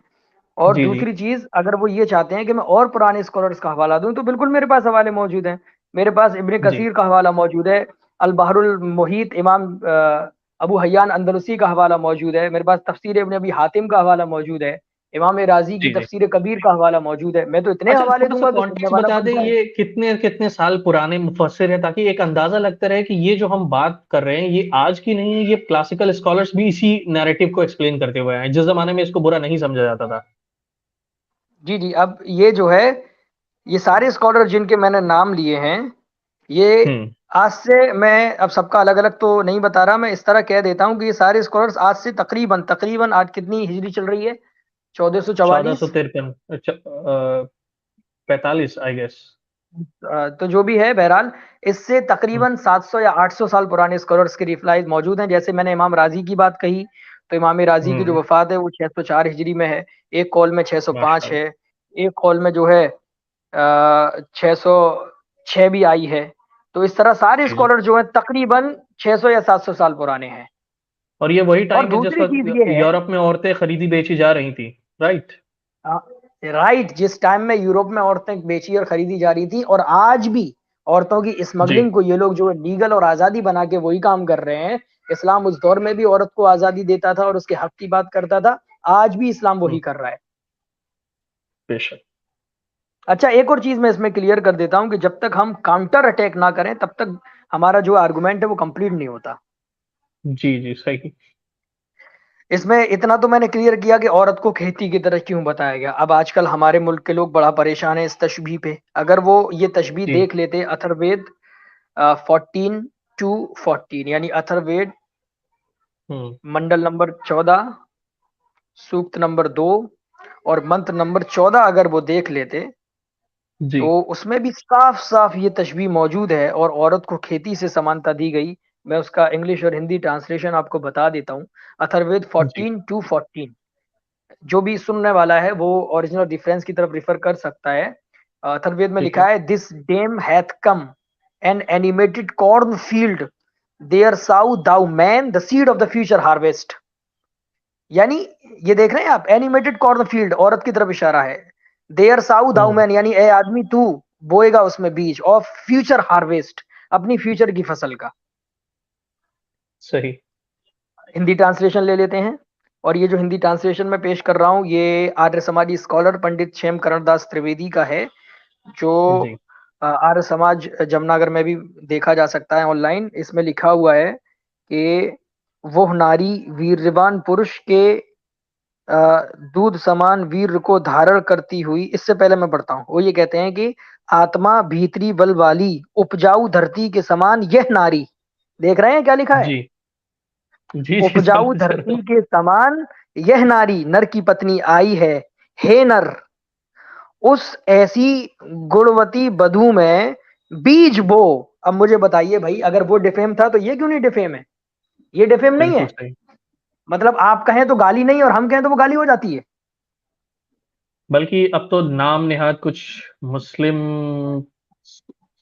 और जी जी दूसरी चीज अगर वो ये चाहते हैं कि मैं और पुराने स्कॉलर्स का हवाला दूं, तो बिल्कुल मेरे पास हवाले मौजूद हैं। मेरे पास इब्ने जी कसीर का हवाला मौजूद है, अल बहरुल मुहीत, इमाम अबू हय्यान अंदलुसी का हवाला मौजूद है, मेरे पास तफसीर इब्ने अबी हातिम का हवाला मौजूद है, इमाम राजी की जी जी। तफसीर कबीर का हवाला मौजूद है। मैं तो इतने अच्छा, हवाले थोड़ा सा दूंगा कि सुनने कॉन्टेक्स्ट वाला बता बन दें, जाए। ये कितने कितने साल पुराने मुफस्सिर हैं, ताकि एक अंदाजा लगता रहे कि ये जो हम बात कर रहे हैं ये आज की नहीं है, ये क्लासिकल स्कॉलर्स भी इसी नैरेटिव को एक्सप्लेन करते हुए आए हैं जिस जमाने में इसको बुरा नहीं समझा जाता था। जी जी, अब ये जो है, ये सारे स्कॉलर जिनके मैंने नाम लिए हैं, ये हम्म। आज से, मैं अब सबका अलग अलग तो नहीं बता रहा, मैं इस तरह कह देता हूँ कि ये सारे स्कॉलर्स आज से तकरीबन तकरीबन, आज कितनी हिजरी चल रही है? चौदह सौ चौदह चवालीस सौ तिरपन अच्छा, 45 आई गेस। तो जो भी है बहरहाल, इससे तकरीबन 700 या 800 साल पुराने स्कॉलर्स के रिप्लाईज मौजूद हैं। जैसे मैंने इमाम राजी की बात कही, तो इमाम राजी की जो हम्म। वफात है वो 604 हिजरी में है। एक कॉल में 605 माशाल्लाह। है, एक कॉल में जो है 606 भी आई है। तो इस तरह सारे जी जी। स्कॉलर जो हैं तकरीबन 600 या 700 साल पुराने हैं। और ये वही और टाइम है जिस दूसरी चीज वक्त ये है, यूरोप में औरतें खरीदी बेची जा रही थी, राइट? राइट, जिस टाइम में यूरोप में औरतें बेची और खरीदी जा रही थी, और आज भी औरतों की जी। स्मगलिंग को ये लोग जो है लीगल और आजादी बना के वही काम कर रहे हैं। इस्लाम उस दौर में भी औरत को आजादी देता था और उसके हक की बात करता था, आज भी इस्लाम वही कर रहा है। बेशक। अच्छा, एक और चीज मैं इसमें क्लियर कर देता हूं कि जब तक हम काउंटर अटैक ना करें तब तक हमारा जो आर्गुमेंट है वो कंप्लीट नहीं होता। जी जी सही। इसमें इतना तो मैंने क्लियर किया कि औरत को खेती की तरह क्यों बताया गया। अब आजकल हमारे मुल्क के लोग बड़ा परेशान है इस तशबीह पे। अगर वो ये तशबीह जी। देख लेते अथर्ववेद 14-14, यानी अथर्ववेद हम्म। मंडल नंबर 14, सूक्त नंबर 2 और मंत्र नंबर 14, अगर वो देख लेते जी तो उसमें भी साफ साफ ये तशबीह मौजूद है और औरत को खेती से समानता दी गई। मैं उसका इंग्लिश और हिंदी ट्रांसलेशन आपको बता देता हूँ। अथर्ववेद जी 14-14, जो भी सुनने वाला है वो ओरिजिनल रेफरेंस की तरफ रिफर कर सकता है। अथर्ववेद में ठीक लिखा है। है, this dame hath come an animated cornfield, there sow thou man the seed of the future harvest. यानी ये देख रहे हैं आप, एनिमेटेड कॉर्न फील्ड, औरत की तरफ इशारा है। There sow thou hmm. Man, यानी ए आदमी तू बोएगा उसमें बीज, ऑफ फ्यूचर हार्वेस्ट, अपनी फ्यूचर की फसल का। सही। हिंदी ट्रांसलेशन ले लेते हैं, और ये जो हिंदी ट्रांसलेशन मैं पेश कर रहा हूँ ये आर्य समाजी स्कॉलर पंडित क्षेम करण दास त्रिवेदी का है, जो जी आर्य समाज जमनागर में भी देखा जा सकता है ऑनलाइन। इसमें लिखा हुआ है कि वो नारी वीर्यवान पुरुष के दूध समान वीर को धारण करती हुई, इससे पहले मैं पढ़ता हूँ, वो ये कहते हैं कि आत्मा भीतरी बल वाली उपजाऊ धरती के समान यह नारी, देख रहे हैं क्या लिखा है? जी जी जी, उपजाऊ समझ रहा धरती हूँ। के समान यह नारी नर की पत्नी आई है, हे नर उस ऐसी गुणवती बधू में बीज बो। अब मुझे बताइए भाई, अगर वो डिफेम था तो ये क्यों नहीं डिफेम है? ये डिफेम नहीं बिल्कुल है। सही। मतलब आप कहें तो गाली नहीं और हम कहें तो वो गाली हो जाती है। बल्कि अब तो नाम निहाद कुछ मुस्लिम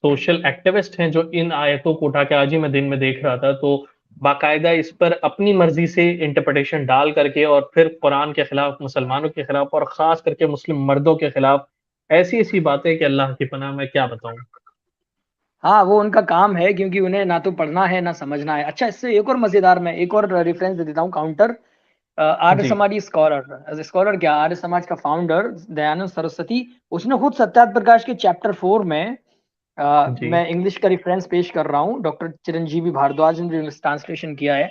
सोशल एक्टिविस्ट हैं जो इन आयतों को उठा के, आज ही मैं दिन में देख रहा था, तो बाकायदा इस पर अपनी मर्जी से इंटरप्रिटेशन डाल करके और फिर कुरान के खिलाफ, मुसलमानों के खिलाफ और खास करके मुस्लिम मर्दों के खिलाफ ऐसी ऐसी बातें कि अल्लाह की पनाह, मैं क्या बताऊं। हाँ, वो उनका काम है, क्योंकि उन्हें ना तो पढ़ना है ना समझना है। अच्छा, इससे एक और मजेदार, मैं एक और रेफरेंस दे देता हूँ, काउंटर। आर्य जी समाजी स्कॉलर, स्कॉलर क्या, आर्य समाज का फाउंडर दयानंद सरस्वती, उसने खुद सत्यार्थ प्रकाश के चैप्टर 4 में, जी मैं इंग्लिश का रेफरेंस पेश कर रहा हूँ, डॉक्टर चिरंजीवी भारद्वाज ने जो इंग्लिश ट्रांसलेशन किया है,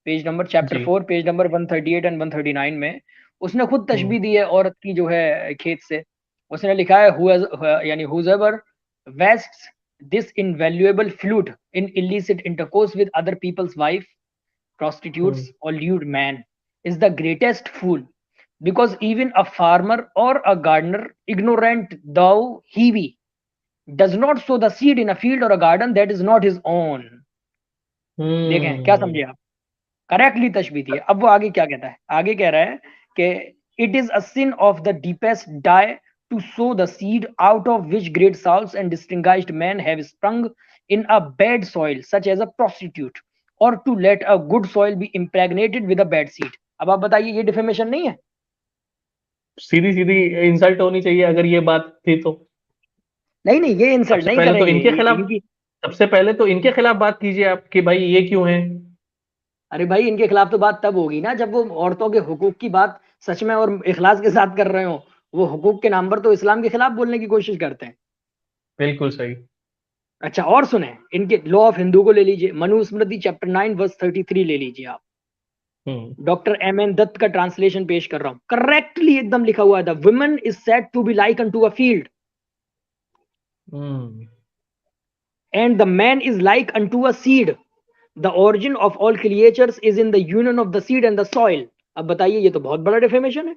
पेज नंबर चैप्टर जी। 4 पेज नंबर 138 एंड 139 में, उसने खुद हम्म तशबीह दी है औरत की जो है खेत से। उसने लिखा है यानी whoever wastes this invaluable fluid in illicit intercourse with other people's wife, prostitutes hmm or lewd man is the greatest fool, because even a farmer or a gardener, ignorant though he be, does not sow the seed in a field or a garden that is not his own। देखें क्या हम्म समझे आप? Correctly तशबीह दी है। अब वो आगे क्या कहता है? आगे कह रहा है कि it is a sin of the deepest dye to sow the seed out of which great souls and distinguished men have sprung in a bad soil such as a prostitute, और to let a good soil be impregnated with a bad seed. अब आप बताइए, ये defamation नहीं है? सीधी सीधी insult होनी चाहिए अगर ये बात थी तो। नहीं नहीं, ये इंसल्ट सबसे नहीं पहले तो करेंगे इनके ये खिलाफ इनकी। सबसे पहले तो इनके खिलाफ बात कीजिए आप कि भाई ये क्यों है। अरे भाई, इनके खिलाफ तो बात तब होगी ना जब वो औरतों के हुकूक की बात सच में और इखलास के साथ कर रहे हो। वो हुकूक के नाम पर तो इस्लाम के खिलाफ बोलने की कोशिश करते हैं। बिल्कुल सही। अच्छा, और सुने, इनके लॉ ऑफ हिंदू को ले लीजिए, मनुस्मृति चैप्टर 9 वर्स 33 ले लीजिए आप। हम्म डॉक्टर एम एन दत्त का ट्रांसलेशन पेश कर रहा हूं, करेक्टली एकदम लिखा हुआ है, the woman is said to be like unto a field hmm. And the man is like unto a seed, the origin of all creatures is in the union of the seed and the soil. अब बताइए, ये तो बहुत बड़ा defamation है।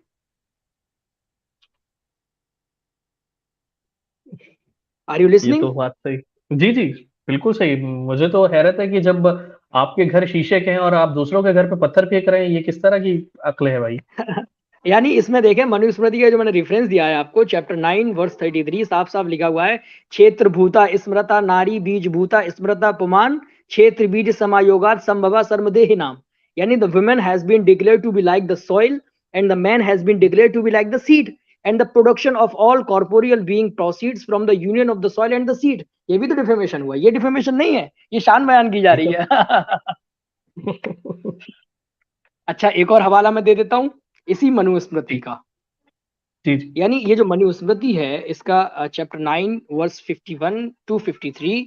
Are you ये listening? तो बात सही। जी जी, बिल्कुल सही। मुझे तो हैरत है कि जब आपके घर शीशे के हैं और आप दूसरों के घर पे पत्थर फेंक रहे हैं, ये किस तरह की अक्ल है भाई। यानी इसमें देखें, मनुस्मृति का जो मैंने रेफरेंस दिया है आपको, चैप्टर 9 वर्स 33, साफ साफ लिखा हुआ है, क्षेत्र भूता स्मृता नारी बीज भूता स्मृता पुमान क्षेत्र बीज समायोगात संभवा सर्मदेहि नाम। यानी the women has been declare to be like the soil and the man has been declare to be like the seed, and the production of all corporeal being proceeds from the union of the soil and the seed. ये भी तो defamation हुआ, ये defamation नहीं है, ये शान बयान की जा ये रही तो है। अच्छा, एक और हवाला मैं दे देता हूं इसी मनुस्मृति जी का। जी जी। यानी ये जो मनुस्मृति है, इसका चैप्टर 9 वर्स 51 टू 53,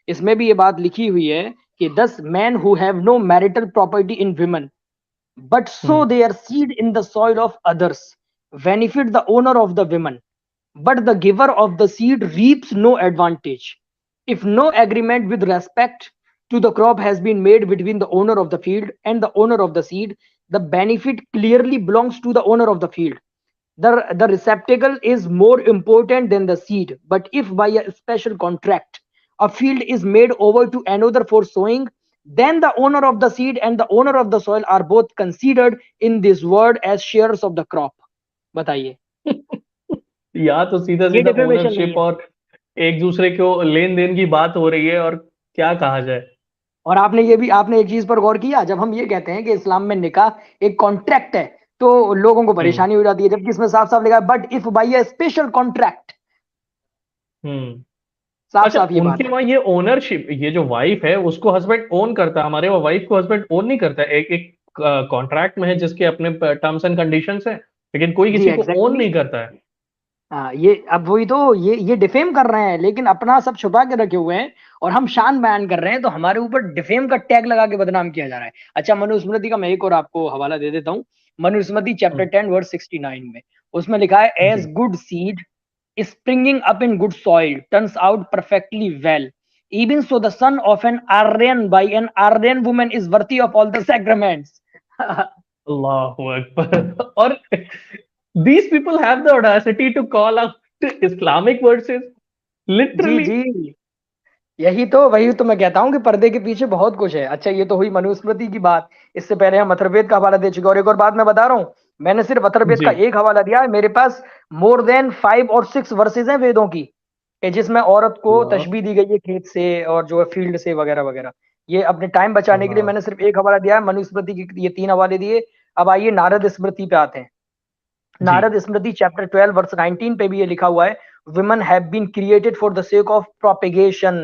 इसमें भी ये बात लिखी हुई है कि thus man who have no marital property in women but so hmm there seed in the soil of others benefit the owner of the women, but the giver of the seed reaps no advantage. If no agreement with respect to the crop has been made between the owner of the field and the owner of the seed, the benefit clearly belongs to the owner of the field. The receptacle is more important than the seed, but if by a special contract a field is made over to another for sowing, then the owner of the seed and the owner of the soil are both considered in this word as shares of the crop। बताइए, यहाँ तो सीधा ये सीधा defamation नहीं ownership है? और एक दूसरे को लेन देन की बात हो रही है, और क्या कहा जाए। और आपने एक चीज पर गौर किया, जब हम ये कहते हैं कि इस्लाम में निकाह एक कॉन्ट्रैक्ट है, तो लोगों को हम्म परेशानी हो जाती है, जबकि इसमें साफ साफ लिखा है but if by a special contract. Hmm. साफ अच्छा, साफ ये बात उनके है। वहां ये ओनरशिप, ये जो वाइफ है उसको हस्बैंड ओन करता है, हमारे वहाँ वाइफ को हस्बैंड ओन नहीं करता है। एक एक कॉन्ट्रैक्ट में है जिसके अपने टर्म्स एंड कंडीशंस हैं, लेकिन कोई जी किसी को ओन एग्जैक्टली। नहीं करता है। हाँ, ये अब वही तो, ये डिफेम कर रहे हैं, लेकिन अपना सब छुपा के रखे हुए हैं, और हम शान बयान कर रहे हैं, तो हमारे ऊपर डिफेम का टैग लगा के बदनाम किया जा रहा है। अच्छा, मनुस्मृति का मैं एक और आपको हवाला दे देता हूँ, मनुस्मृति चैप्टर हम्म, 10 वर्स 69 में, उसमें लिखा है, एज जी good seed springing up in good soil turns out perfectly well, Even so, the son of an Aryan by an Aryan woman is worthy of all the sacraments. Allahu Akbar. और these people have the audacity to call out Islamic verses ji literally. जी, यही तो, वही तो मैं कहता हूँ कि पर्दे के पीछे बहुत कुछ है। अच्छा, ये तो हुई मनुस्मृति की बात। इससे पहले हम अथर्ववेद का हवाला दे चुके, और एक और बात मैं बता रहा हूँ, मैंने सिर्फ अथर्ववेद जी। का एक हवाला दिया है। मेरे पास मोर देन 5 और 6 वर्सेज हैं वेदों की, जिसमें औरत को अल्लाह तशबीह दी गई है खेत से और जो है फील्ड से वगैरह वगैरह। ये अपने टाइम बचाने के लिए अल्लाह मैंने सिर्फ एक हवाला दिया है, मनुस्मृति की ये 3 हवाले दिए। अब आइए नारद स्मृति पे आते हैं। जी। नारद स्मृति चैप्टर 12 वर्स 19 पे भी ये लिखा हुआ है, women have been created for the sake of propagation,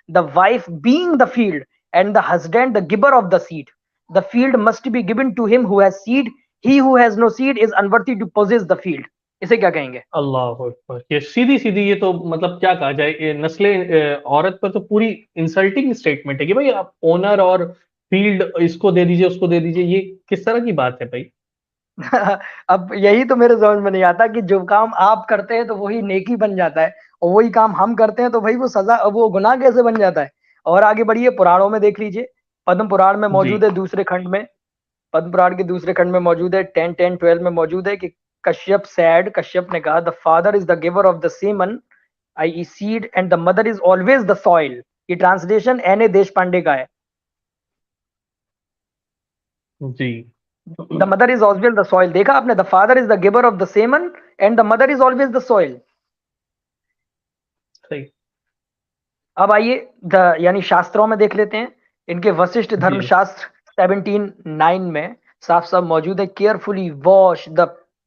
the wife being the field and the husband the giver of the seed. The field must be given to him who has seed, he who has no seed is unworthy to possess the field. इसे क्या कहेंगे? अल्लाह अकबर। ये सीधी सीधी, ये तो मतलब क्या कहा जाए, ये नस्ले औरत पर तो पूरी इंसल्टिंग स्टेटमेंट है कि भाई आप ओनर और फील्ड इसको दे दीजिए उसको दे दीजिए। ये किस तरह की बात है भाई? अब यही तो मेरे समझ में नहीं आता कि जो काम आप करते हैं तो वही नेकी बन जाता है, और वही काम हम करते हैं तो भाई वो सजा, वो गुनाह कैसे बन जाता है? और आगे बढ़िए, पुराणों में देख लीजिए, पद्म पुराण में जी। मौजूद है दूसरे खंड में, पद्म पुराण के दूसरे खंड में मौजूद है 10:10-12 में मौजूद है कि कश्यप ने कहा, the father is the giver of the semen I seed and the mother is always the soil. ये translation N A Deshpande का है। जी। The mother is always the soil, देखा आपने, the father is the giver of the semen and the mother is always the soil. सही। अब आइए the यानी शास्त्रों में देख लेते हैं, इनके वशिष्ठ जी। धर्मशास्त्र 17:9 में साफ साफ मौजूद है, carefully watch the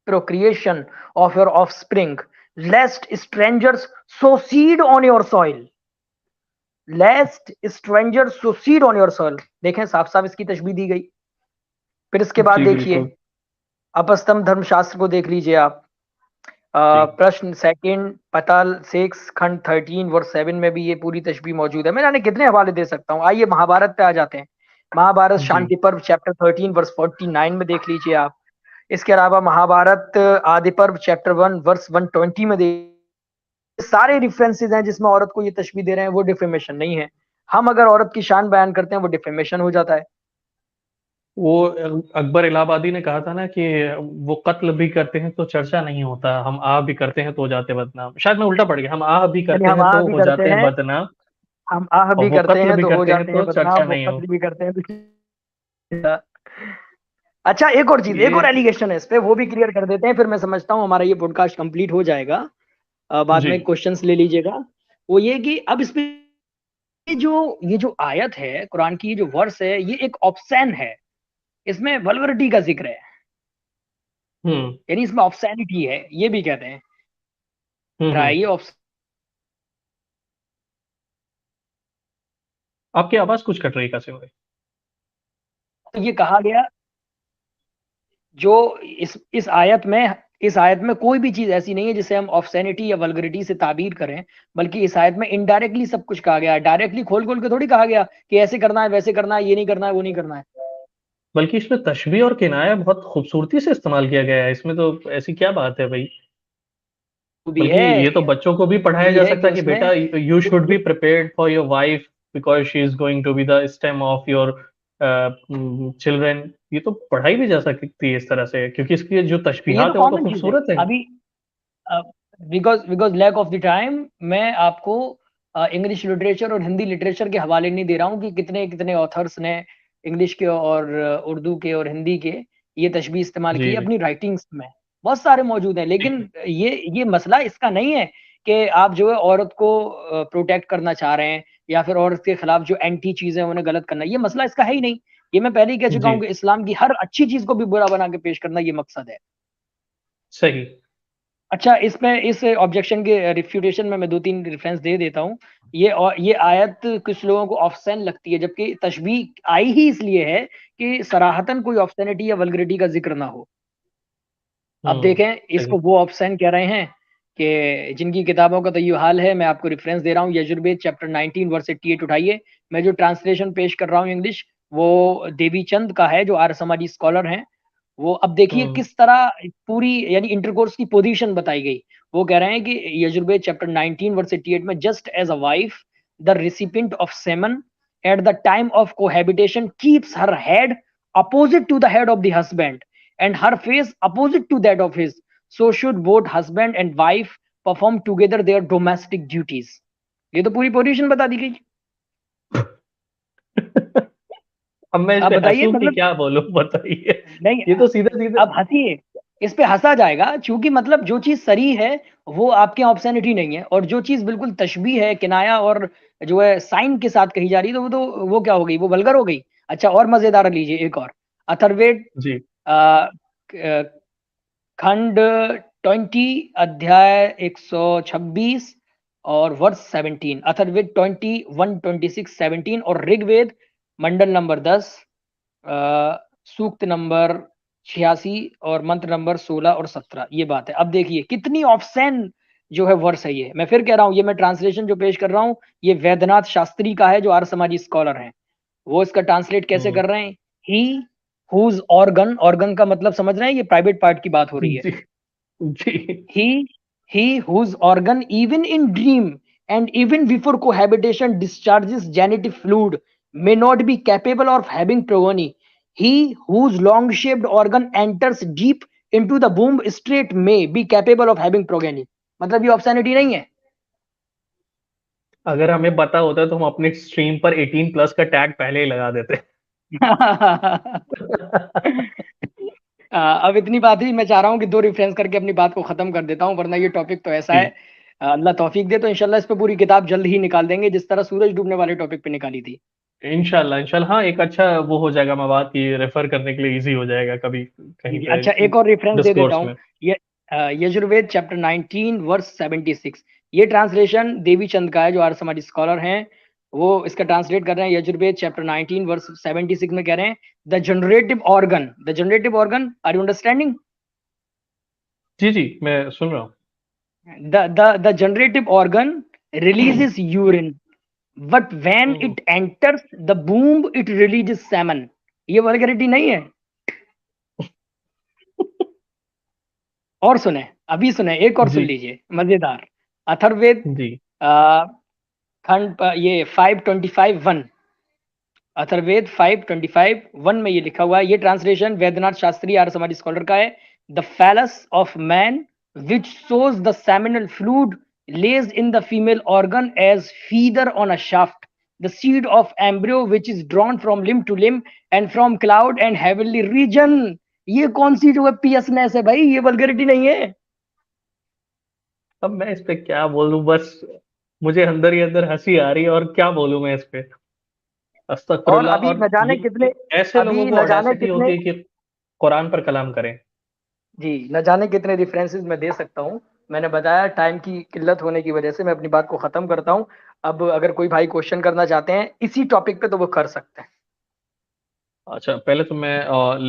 procreation of your offspring lest strangers sow seed on your soil, lest strangers sow seed on your soil. देखें, साफ साफ इसकी तशबीह दी गई। फिर इसके बाद जी देखिए, बिल्कुल। अपस्तम धर्मशास्त्र को देख लीजिए आप। जी। प्रश्न सेकंड पताल 6 खंड 13 वर्स 7 में भी ये पूरी तशबीह मौजूद है। मैं जाने कितने हवाले दे सकता हूँ। आइए महाभारत पे आ जाते हैं। महाभारत जी। शांति पर्व चैप्टर 13 वर्स 49 में देख लीजिए आप। इसके अलावा महाभारत आदि पर्व चैप्टर 1 वर्स 120 में देख, सारे रेफरेंसेस हैं जिसमें औरत को ये तशबीह दे रहे हैं, वो डिफेमेशन नहीं है। हम अगर औरत की शान बयान करते हैं वो डिफेमेशन हो जाता है। वो अकबर इलाहाबादी ने कहा था ना कि वो कत्ल भी करते हैं तो चर्चा नहीं होता, हम आह भी करते हैं तो हो जाते बदनाम। शायद मैं उल्टा पड़ गया, हम आह भी यानी करते हम हैं आह तो भी हो करते जाते हैं हैं, बदनाम, हम आह और भी वो करते कत्ल हैं भी तो हो करते हैं जाते हैं तो चर्चा बदनाम, वो नहीं हो। कत्ल भी करते हैं तो। अच्छा, एक और चीज, एक ये। और एलिगेशन है इस पे, वो भी क्लियर कर देते हैं, फिर मैं समझता हूँ हमारा ये पॉडकास्ट कंप्लीट हो जाएगा। बाद जी। में क्वेश्चंस ले लीजिएगा। वो ये कि अब इसमें ये जो आयत है कुरान की, ये जो वर्स है, ये एक ऑप्शन है, इसमें वल्गरिटी का जिक्र है, हम्म। यानी इसमें ऑप्शनिटी है, ये भी कहते हैं। हम्म। ये ऑप्शन, आपकी आवाज कुछ कट रही कैसे हुई? ये कहा गया, जो इस आयत में कोई भी चीज ऐसी नहीं है जिसे हम ऑब्सैनिटी या वल्गरिटी से ताबीर करें, बल्कि इस आयत में इनडायरेक्टली सब कुछ कहा गया है। डायरेक्टली खोल खोल के थोड़ी कहा गया कि ऐसे करना है, वैसे करना है, ये नहीं करना है, वो नहीं करना है। बल्कि इसमें तशबीह और किनाया बहुत खूबसूरती से इस्तेमाल किया गया है, इसमें तो ऐसी क्या बात है भाई? वो भी बल्कि है, ये तो बच्चों को भी वो पढ़ाया भी जा है कि सकता है कि उसमें बेटा you ye, should ye be prepared for your wife because she is going to be the stem of your children. ये तो पढ़ाई भी जा सकती है इस तरह से, क्योंकि इसकी जो ये तो तशबीहात है वो तो कॉमन चीज है। खूबसूरत है। अभी because because lack of the time मैं आपको इंग्लिश लिटरेचर और हिंदी लिटरेचर के हवाले नहीं दे रहा हूँ कि कितने कितने ऑथर्स ने इंग्लिश के और उर्दू के और हिंदी के ये तशबीह इस्तेमाल की जी है जी। अपनी राइटिंग्स में। बहुत सारे मौजूद हैं, ठीक लेकिन है। ये मसला इसका नहीं है कि आप जो है औरत को प्रोटेक्ट करना चाह रहे हैं, या फिर औरत के खिलाफ जो एंटी चीजें हैं उन्हें गलत करना, ये मसला इसका है ही नहीं। ये मैं पहले ही कह चुका जी। हूँ कि इस्लाम की हर अच्छी चीज को भी बुरा बना के पेश करना ये मकसद है। सही। अच्छा, इसमें इस ऑब्जेक्शन के रिफ्यूटेशन में मैं 2-3 रेफरेंस दे देता हूँ। ये आयत कुछ लोगों को ऑप्शन लगती है, जबकि तशबीह आई ही इसलिए है कि सराहतन कोई ऑप्शनिटी या वल्गरिटी का जिक्र ना हो। अब देखें, सही। इसको वो ऑप्शन कह रहे हैं कि जिनकी किताबों का तो ये हाल है। मैं आपको रेफरेंस दे रहा हूँ, यजुर्वेद चैप्टर 19 वर्स 88 उठाइए। मैं जो ट्रांसलेशन पेश कर रहा हूँ इंग्लिश, वो देवी चंद का है, जो आर्य समाजी स्कॉलर हैं। वो अब देखिए हम्म। किस तरह पूरी यानी इंटरकोर्स की पोजीशन बताई गई। वो कह रहे हैं कि यजुर्वेद चैप्टर 19 वर्स 88 में, just as a wife the recipient of semen at the time of cohabitation keeps her head opposite to the head of the husband and her face opposite to that of his, so should both husband and wife perform together their domestic duties. ये तो पूरी position बता दी गई. अब मैं इस आप पे बताइए, हंसूं कि मतलब क्या बोलूं, बताइए. नहीं, ये तो सीधे सीधे. अब हंसिए, इस पे हंसा जाएगा क्योंकि मतलब जो चीज सही है वो आपके यहाँ ऑब्सैनिटी नहीं है, और जो चीज बिल्कुल तशबीह है, किनाया और जो है साइन के साथ कही जा रही है, वो क्या हो गई, वो वल्गर हो गई. अच्छा, और मजेदार लीजिए एक और. अथर्ववेद जी. खंड 20 अध्याय 126 और वर्ष 17. अथर्ववेद 20 126 17 और ऋग्वेद मंडल नंबर 10 सूक्त नंबर 86 और मंत्र नंबर 16 और 17. ये बात है. अब देखिए कितनी ऑप्शन जो है वर्ष है. ये मैं फिर कह रहा हूँ, ये मैं ट्रांसलेशन जो पेश कर रहा हूँ ये वैद्यनाथ शास्त्री का है जो आर्य समाजी स्कॉलर हैं. वो इसका ट्रांसलेट कैसे कर रहे हैं. ही हुज ऑर्गन का मतलब समझ रहे हैं, ये प्राइवेट पार्ट की बात हो रही है. जी. जी. He whose organ even in dream and even before cohabitation discharges genital fluid may not be capable of having progeny. He whose long-shaped organ enters deep into the womb straight may be capable of having progeny. मतलब ये ऑप्शनिटी नहीं है. अगर हमें पता होता तो हम अपने स्ट्रीम पर 18 प्लस का टैग पहले ही लगा देते. अब इतनी बात ही मैं चाह रहा हूँ कि 2 रेफरेंस करके अपनी बात को खत्म कर देता हूँ, वरना ये टॉपिक तो ऐसा है. जी. अल्लाह तौफीक दे तो इंशाल्लाह इस पे पूरी किताब जल्द ही निकाल देंगे जिस तरह सूरज डूबने वाले टॉपिक पे निकाली थी. इंशाल्लाह इंशाल्लाह. हाँ, एक अच्छा वो हो जाएगा मवाद की रेफर करने के लिए इजी हो जाएगा कभी कहीं पे अच्छा, एक और रेफरेंस दे देता डिस्कोर्स हूँ. में. ये यजुर्वेद चैप्टर 19 वर्स 76. ये ट्रांसलेशन देवी चंद का है जो आर्य समाजी स्कॉलर हैं. वो इसका ट्रांसलेट कर रहे हैं. यजुर्वेद चैप्टर 19 वर्स 76 में कह रहे हैं the generative organ are you understanding. जी जी, मैं सुन रहा हूँ. The generative organ releases urine, but when it enters the womb it releases semen. ये वल्गैरिटी नहीं है. और सुने, अभी सुने, एक और सुन जी. लीजिए मजेदार. अथर्ववेद जी. खंड ये 525:1. अथर्ववेद 5:25:1 में ये लिखा हुआ है. ये ट्रांसलेशन वैद्यनाथ शास्त्री आर्य समाजी स्कॉलर का है. The phallus of man which shows the seminal fluid lays in the female organ as feather on a shaft, the seed of embryo which is drawn from limb to limb and from cloud and heavenly region. ये कौन सी जो है पियसनेस है भाई, ये vulgarity नहीं है. अब मैं इस पे क्या बोलूं, बस मुझे अंदर ही अंदर हंसी आ रही है, और क्या बोलूं मैं इस पे. और अस्तगफिरुल्लाह. अभी और न जाने ये कितने ऐसे अभी लोगों को न जाने ऑडेसिटी कितने होती है कि कुरान पर कलाम करें. जी, न जाने कितने रेफरेंसेस मैं दे सकता हूँ. मैंने बताया टाइम की किल्लत होने की वजह से मैं अपनी बात को खत्म करता हूँ. अब अगर कोई भाई क्वेश्चन करना चाहते हैं इसी टॉपिक पे तो वो कर सकते हैं. अच्छा, पहले तो मैं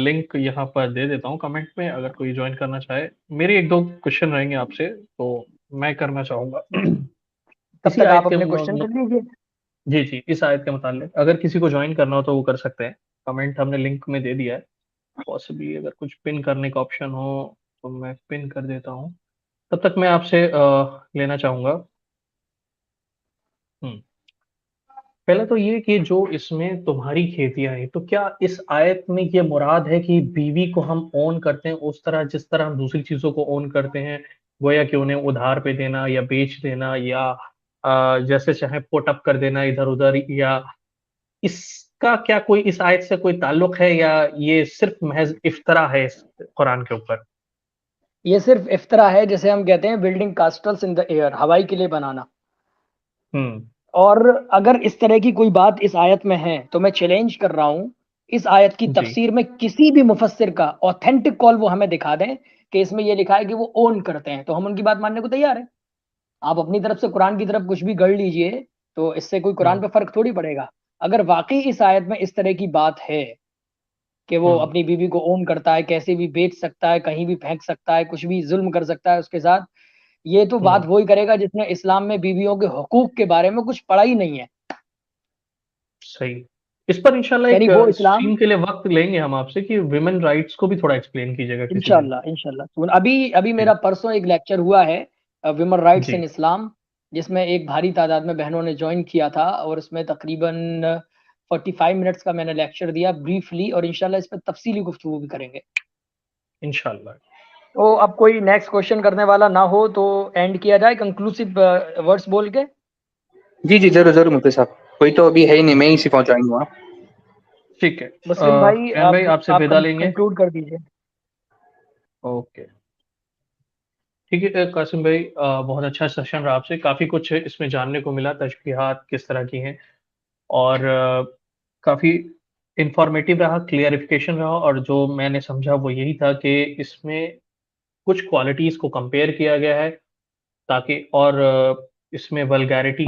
लिंक यहाँ पर दे देता हूँ कमेंट में, अगर कोई ज्वाइन करना चाहे. मेरे एक दो क्वेश्चन रहेंगे आपसे, तो मैं करना चाहूंगा. तब इसी तक आयत आप के अपने क्वेश्चन कर लीजिए. जी जी, इस आयत के मुतालिक अगर किसी को ज्वाइन करना हो तो वो कर सकते हैं. कमेंट हमने लिंक में दे दिया है. पॉसिबली अगर कुछ पिन करने का ऑप्शन हो तो मैं पिन कर देता हूँ. तब तक मैं आपसे लेना चाहूंगा. हम्म. पहले तो ये कि जो इसमें तुम्हारी खेतियां हैं, तो क्या इस आयत में ये मुराद है कि बीवी को हम ओन करते हैं उस तरह जिस तरह हम दूसरी चीजों को ओन करते हैं, गोया कि उन्हें उधार पे देना या बेच देना, या जैसे चाहे पुट अप कर देना इधर उधर, या इसका क्या कोई इस आयत से कोई ताल्लुक है, या ये सिर्फ महज इफ्तरा है इस कुरान के ऊपर. ये सिर्फ इफ्तरा है, जैसे हम कहते हैं बिल्डिंग कास्टल्स इन द एयर, हवाई किले बनाना. हम्म. और अगर इस तरह की कोई बात इस आयत में है तो मैं चैलेंज कर रहा हूं, इस आयत की जी. तफसीर में किसी भी मुफस्सिर का ऑथेंटिक कॉल वो हमें दिखा दें कि इसमें ये लिखा है कि वो ओन करते हैं, तो हम उनकी बात मानने को तैयार है. आप अपनी तरफ से कुरान की तरफ कुछ भी गढ़ लीजिए, तो इससे कोई कुरान हम्म. पे फर्क थोड़ी पड़ेगा. अगर वाकई इस आयत में इस तरह की बात है कि वो हम्म. अपनी बीवी को ओन करता है, कैसे भी बेच सकता है, कहीं भी फेंक सकता है, कुछ भी जुल्म कर सकता है उसके साथ, ये तो बात हम्म. वही करेगा जिसने इस्लाम में बीवियों के हुकूक के बारे में कुछ पढ़ा ही नहीं है. सही. इस पर इंशाल्लाह यानी एक वो इस्लाम. स्ट्रीम के लिए वक्त लेंगे हम आपसे कि विमेन राइट्स को भी थोड़ा एक्सप्लेन कीजिएगा किसी दिन. इंशाल्लाह इंशाल्लाह सुन, अभी अभी जी. मेरा परसों एक लेक्चर हुआ है विमेन राइट्स जी. इन इस्लाम. जिसमें एक भारी तादाद में बहनों ने ज्वाइन किया था, और इसमें तकरीबन 45 मिनट्स का मैंने लेक्चर दिया ब्रीफली, और इंशाल्लाह इस पर तफसीली गुफ्तगू भी करेंगे। इंशाल्लाह। तो अब कोई नेक्स्ट क्वेश्चन करने वाला ना हो तो एंड किया जाए कंक्लूसिव वर्ड्स बोल के। जी जी, जरूर जरूर मुफ्ती साहब, कोई तो अभी है ही नहीं, मैं ही सिर्फ पहुंचाऊंगा। ठीक है, मुस्लिम भाई, फैन भाई अब आपसे आप विदा लेंगे। कंक्लूड कर दीजिए। ओके, ठीक है कासिम भाई, बहुत अच्छा सेशन रहा आपसे, काफ़ी कुछ इसमें जानने को मिला, तशबीहात किस तरह की हैं, और काफ़ी इंफॉर्मेटिव रहा, क्लियरिफिकेशन रहा, और जो मैंने समझा वो यही था कि इसमें कुछ क्वालिटीज़ को कंपेयर किया गया है, ताकि और इसमें वल्गैरिटी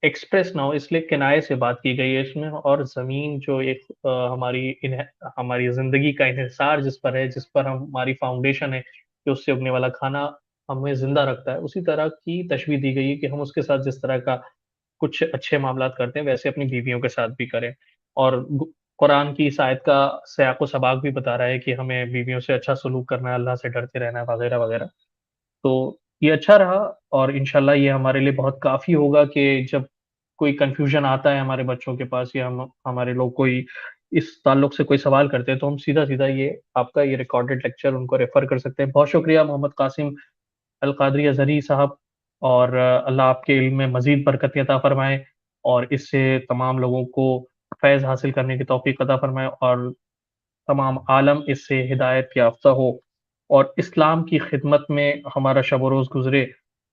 एक्सप्रेस ना हो, इसलिए किनाये से बात की गई है इसमें, और ज़मीन जो एक हमारी ज़िंदगी का इन्हिसार जिस पर है, जिस पर हमारी फाउंडेशन है, कि उससे उगने वाला खाना हमें ज़िंदा रखता है, उसी तरह की तशबीह दी गई है कि हम उसके साथ जिस तरह का कुछ अच्छे मामलात करते हैं, वैसे अपनी बीवियों के साथ भी करें। और कुरान की इस आयत का सियाक़-व-सबाक़ भी बता रहा है कि हमें बीवियों से अच्छा सलूक करना है, अल्लाह से डरते रहना है, वगैरह-वगैरह। तो ये अच्छा रहा, और इंशाल्लाह ये हमारे लिए बहुत काफ़ी होगा कि जब कोई कन्फ्यूज़न आता है हमारे बच्चों के पास, या हम हमारे लोग कोई इस ताल्लुक से कोई सवाल करते हैं, तो हम सीधा-सीधा ये आपका ये रिकॉर्डेड लेक्चर उनको रेफ़र कर सकते हैं। बहुत शुक्रिया मोहम्मद कासिम अल क़ादरी अज़हरी साहब, और अल्लाह आपके इल्म में मज़ीद बरकत अता फ़रमाए, और इससे तमाम लोगों को फ़ैज़ हासिल करने की तौफ़ीक़ अता फ़रमाए, और तमाम आलम इससे हिदायत याफ़्ता हो, और इस्लाम की खिदमत में हमारा शब-ओ-रोज़ गुज़रे,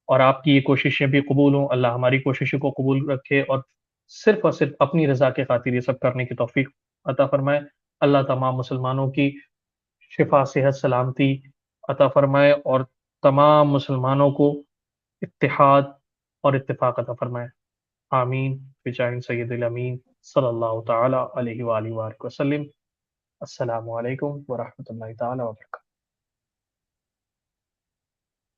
और आपकी ये कोशिशें भी कबूल हों। अल्लाह हमारी कोशिशों को कबूल रखे, और सिर्फ़ और सिर्फ़ अपनी रज़ा के ख़ातिर ये सब करने की तौफ़ीक़ अता फ़रमाए। अल्लाह तमाम मुसलमानों की शिफ़ा, सेहत, सलामती अता फ़रमाए, और तमाम मुसलमानों को इत्तेहाद और इत्तिफ़ाक़ अता फ़रमाए। आमीन बिजाहिन सय्यिदिल अमीन सल्लल्लाहु तआला अलैहि व आलिहि व वसल्लम। अस्सलामु अलैकुम व रहमतुल्लाहि तआला व बरकातहू।